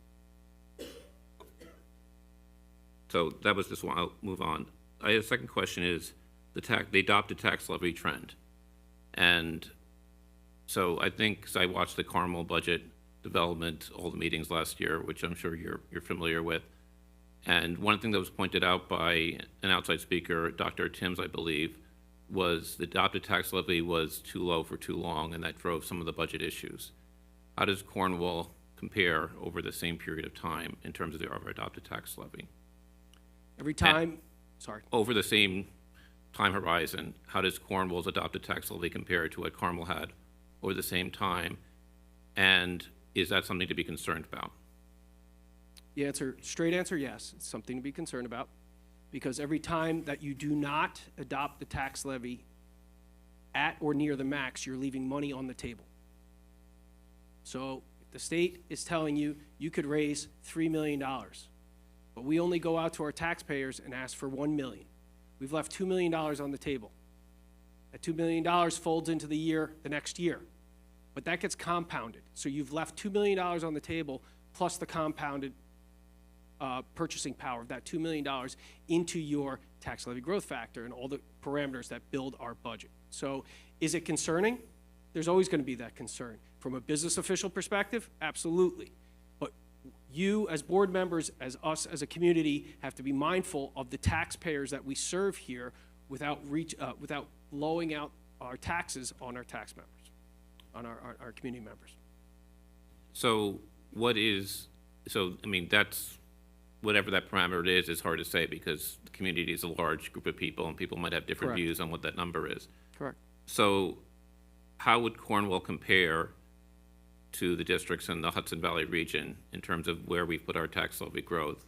So that was just one, I'll move on. The second question is the adopted tax levy trend. And so I think, 'cause I watched the Carmel budget development, all the meetings last year, which I'm sure you're familiar with. And one thing that was pointed out by an outside speaker, Dr. Timms, I believe, was the adopted tax levy was too low for too long, and that drove some of the budget issues. How does Cornwall compare over the same period of time in terms of our adopted tax levy? Every time, sorry. Over the same time horizon, how does Cornwall's adopted tax levy compare to what Carmel had over the same time? And is that something to be concerned about? The answer, straight answer, yes. It's something to be concerned about. Because every time that you do not adopt the tax levy at or near the max, you're leaving money on the table. So if the state is telling you you could raise $3 million, but we only go out to our taxpayers and ask for $1 million, we've left $2 million on the table. That $2 million folds into the next year. But that gets compounded. So you've left $2 million on the table plus the compounded purchasing power of that $2 million into your tax levy growth factor and all the parameters that build our budget. So is it concerning? There's always going to be that concern. From a business official perspective, absolutely. But you as board members, as us as a community, have to be mindful of the taxpayers that we serve here without blowing out our taxes on our tax members, on our community members. So I mean, that's, whatever that parameter is hard to say because the community is a large group of people and people might have different Correct. views on what that number is. Correct. So how would Cornwall compare to the districts in the Hudson Valley region in terms of where we put our tax levy growth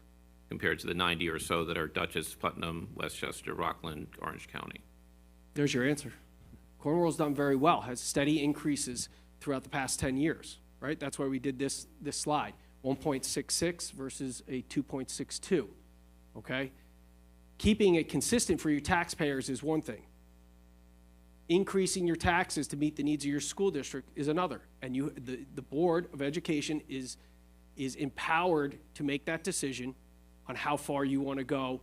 compared to the 90 or so that are Dutchess, Putnam, Westchester, Rockland, Orange County? There's your answer. Cornwall's done very well, has steady increases throughout the past 10 years, right? That's why we did this slide, 1.66 versus a 2.62, okay? Keeping it consistent for your taxpayers is one thing. Increasing your taxes to meet the needs of your school district is another. And the Board of Education is empowered to make that decision on how far you want to go,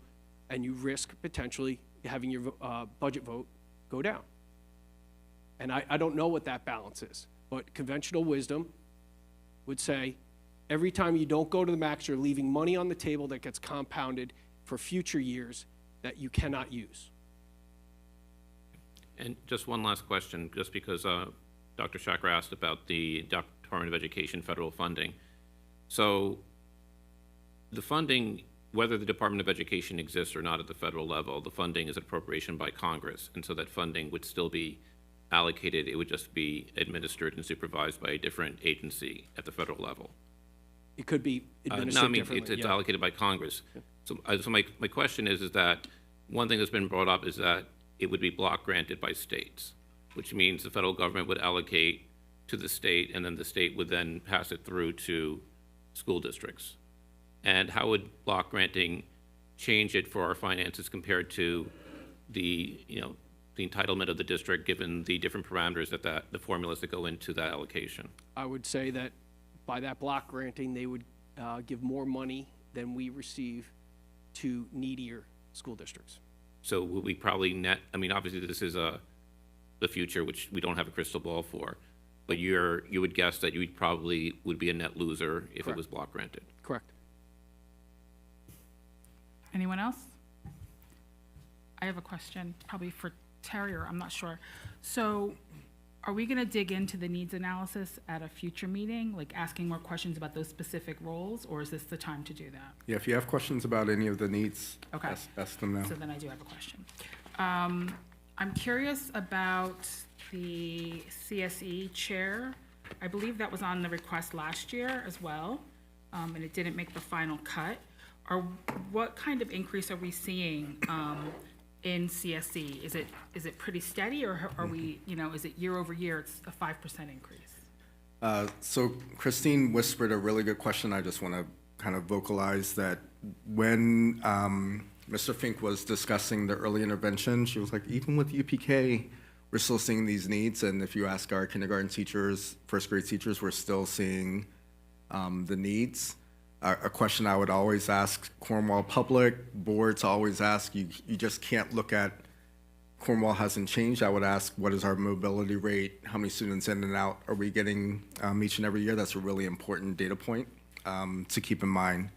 and you risk potentially having your budget vote go down. And I don't know what that balance is, but conventional wisdom would say every time you don't go to the max, you're leaving money on the table that gets compounded for future years that you cannot use. And just one last question, just because Dr. Shacker asked about the Department of Education federal funding. So the funding, whether the Department of Education exists or not at the federal level, the funding is appropriation by Congress, and so that funding would still be allocated. It would just be administered and supervised by a different agency at the federal level. It could be administered No, I mean, differently. it's yeah. allocated by Congress. So my question is that one thing that's been brought up is that it would be block granted by states, which means the federal government would allocate to the state, and then the state would then pass it through to school districts. And how would block granting change it for our finances compared to the entitlement of the district, given the different parameters the formulas that go into that allocation? I would say that by that block granting, they would give more money than we receive to needier school districts. So would we probably net, I mean, obviously this is the future, which we don't have a crystal ball for, but you would guess that you probably would be a net loser if it Correct. was block granted. Correct. Anyone else? I have a question, probably for Terry, or I'm not sure. So are we gonna dig into the needs analysis at a future meeting, like asking more questions about those specific roles, or is this the time to do that? Yeah, if you have questions about any of the needs, Okay. ask them now. So then I do have a question. I'm curious about the CSE chair. I believe that was on the request last year as well, and it didn't make the final cut. What kind of increase are we seeing in CSE? Is it pretty steady, or are we, is it year over year, it's a 5% increase? So Christine whispered a really good question I just want to kind of vocalize that when Mr. Fink was discussing the early intervention, she was like, even with UPK, we're still seeing these needs. And if you ask our kindergarten teachers, first grade teachers, we're still seeing the needs. A question I would always ask Cornwall Public boards always ask, you just can't look at Cornwall hasn't changed. I would ask, what is our mobility rate? How many students in and out are we getting each and every year? That's a really important data point to keep in mind.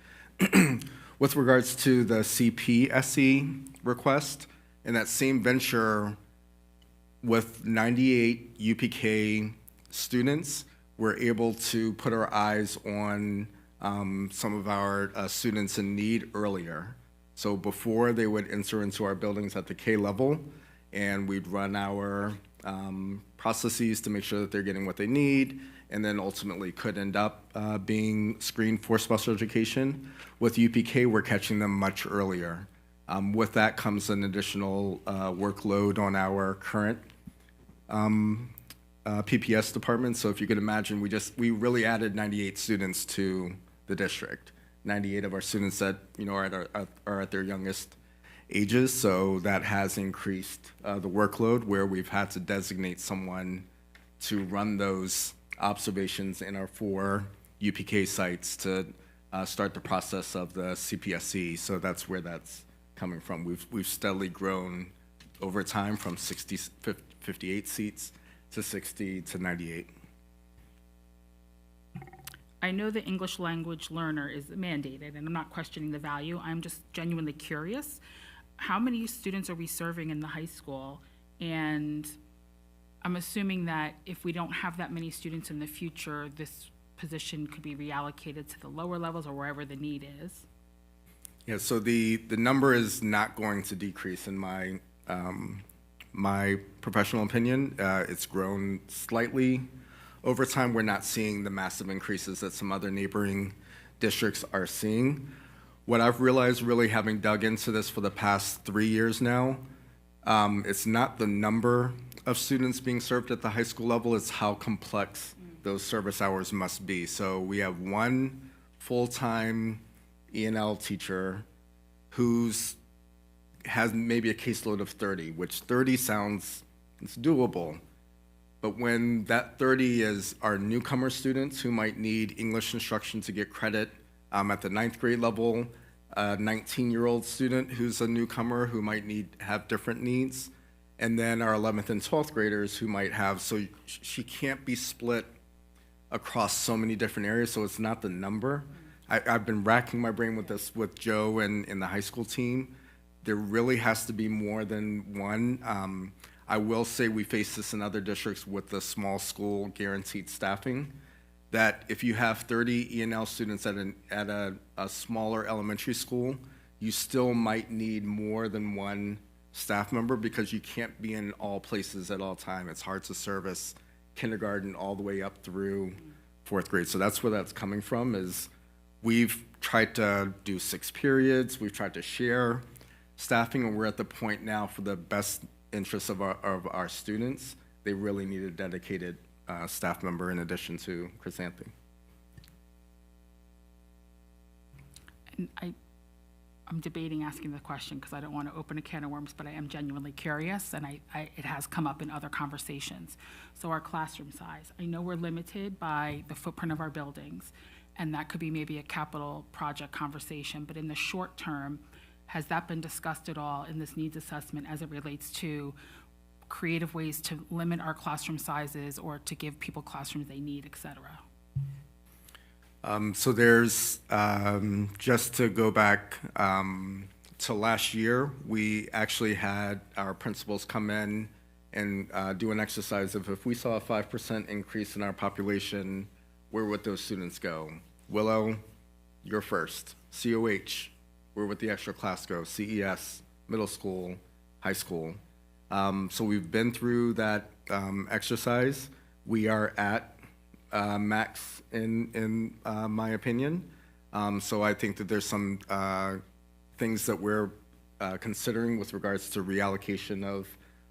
With regards to the CPSE request, in that same venture with 98 UPK students, we're able to put our eyes on some of our students in need earlier. So before they would enter into our buildings at the K level, and we'd run our processes to make sure that they're getting what they need, and then ultimately could end up being screened for special education. With UPK, we're catching them much earlier. With that comes an additional workload on our current PPS department. So if you could imagine, we really added 98 students to the district. 98 of our students that are at their youngest ages, so that has increased the workload where we've had to designate someone to run those observations in our 4 UPK sites to start the process of the CPSE. So that's where that's coming from. We've steadily grown over time from 58 seats to 60 to 98. I know the English language learner is mandated, and I'm not questioning the value. I'm just genuinely curious. How many students are we serving in the high school? And I'm assuming that if we don't have that many students in the future, this position could be reallocated to the lower levels or wherever the need is. Yeah, so the number is not going to decrease in my my professional opinion. It's grown slightly over time. We're not seeing the massive increases that some other neighboring districts are seeing. What I've realized, really having dug into this for the past 3 years now, it's not the number of students being served at the high school level, it's how complex those service hours must be. So we have one full-time E&L teacher has maybe a caseload of 30, which 30 sounds, it's doable. But when that 30 is our newcomer students who might need English instruction to get credit at the 9th grade level, a 19-year-old student who's a newcomer who might have different needs, and then our 11th and 12th graders who might have, so she can't be split across so many different areas, so it's not the number. I've been racking my brain with this with Joe and the high school team. There really has to be more than one. I will say we face this in other districts with the small school guaranteed staffing, that if you have 30 E&L students at a smaller elementary school, you still might need more than one staff member because you can't be in all places at all time. It's hard to service kindergarten all the way up through 4th grade. So that's where that's coming from, is we've tried to do 6 periods, we've tried to share staffing, and we're at the point now for the best interests of our students, they really need a dedicated staff member in addition to Chrysanthi. And I'm debating asking the question because I don't want to open a can of worms, but I am genuinely curious, and it has come up in other conversations. So our classroom size, I know we're limited by the footprint of our buildings, and that could be maybe a capital project conversation, but in the short term, has that been discussed at all in this needs assessment as it relates to creative ways to limit our classroom sizes or to give people classrooms they need, et cetera? So there's, just to go back to last year, we actually had our principals come in and do an exercise of if we saw a 5% increase in our population, where would those students go? Willow, you're first. COH, where would the extra class go? CES, middle school, high school. So we've been through that exercise. We are at max in my opinion. So I think that there's some things that we're considering with regards to reallocation of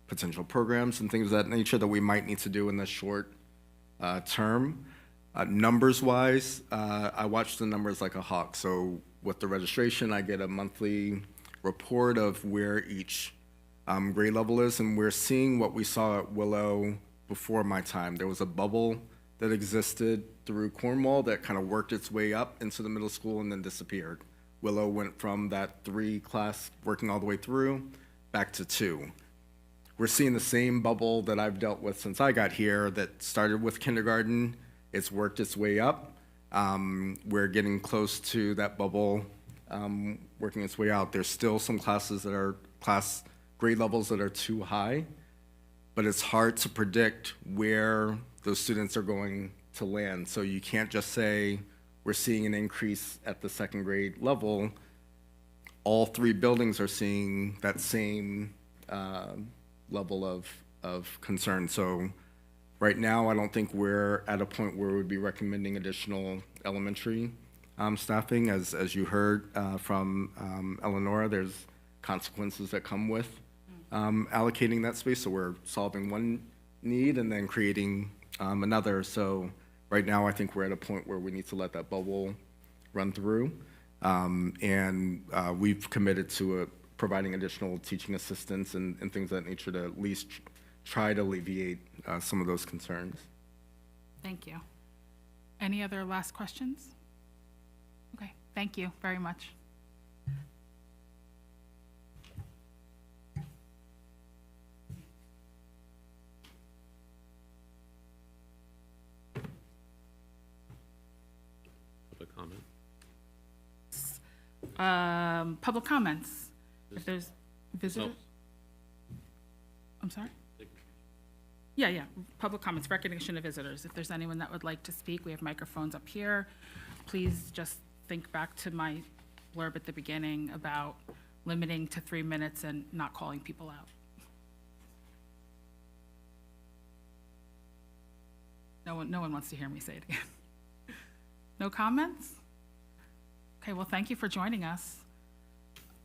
potential programs and things of that nature that we might need to do in the short term. Numbers-wise, I watch the numbers like a hawk. So with the registration, I get a monthly report of where each grade level is, and we're seeing what we saw at Willow before my time. There was a bubble that existed through Cornwall that kind of worked its way up into the middle school and then disappeared. Willow went from that 3 class working all the way through back to 2. We're seeing the same bubble that I've dealt with since I got here that started with kindergarten. It's worked its way up. We're getting close to that bubble working its way out. There's still some classes that are grade levels that are too high, but it's hard to predict where those students are going to land. So you can't just say we're seeing an increase at the 2nd grade level. All 3 buildings are seeing that same level of concern. So right now, I don't think we're at a point where we'd be recommending additional elementary staffing. As you heard from Eleonora, there's consequences that come with allocating that space. So we're solving one need and then creating another. So right now, I think we're at a point where we need to let that bubble run through. And we've committed to providing additional teaching assistants and things of that nature to at least try to alleviate some of those concerns. Thank you. Any other last questions? Okay, thank you very much. Public comment? Public comments. If there's visitors, I'm sorry? Yeah, public comments, recognition of visitors. If there's anyone that would like to speak, we have microphones up here. Please just think back to my blurb at the beginning about limiting to 3 minutes and not calling people out. No one wants to hear me say it again. No comments? Okay, well, thank you for joining us.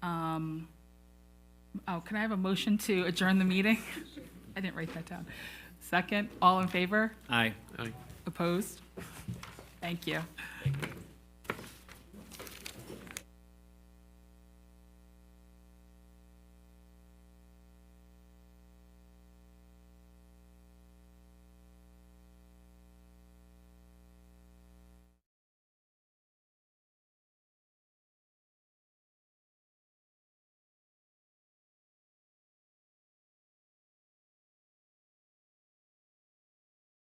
Can I have a motion to adjourn the meeting? I didn't write that down. Second, all in favor? Aye. Aye. Opposed? Thank you. Thank you.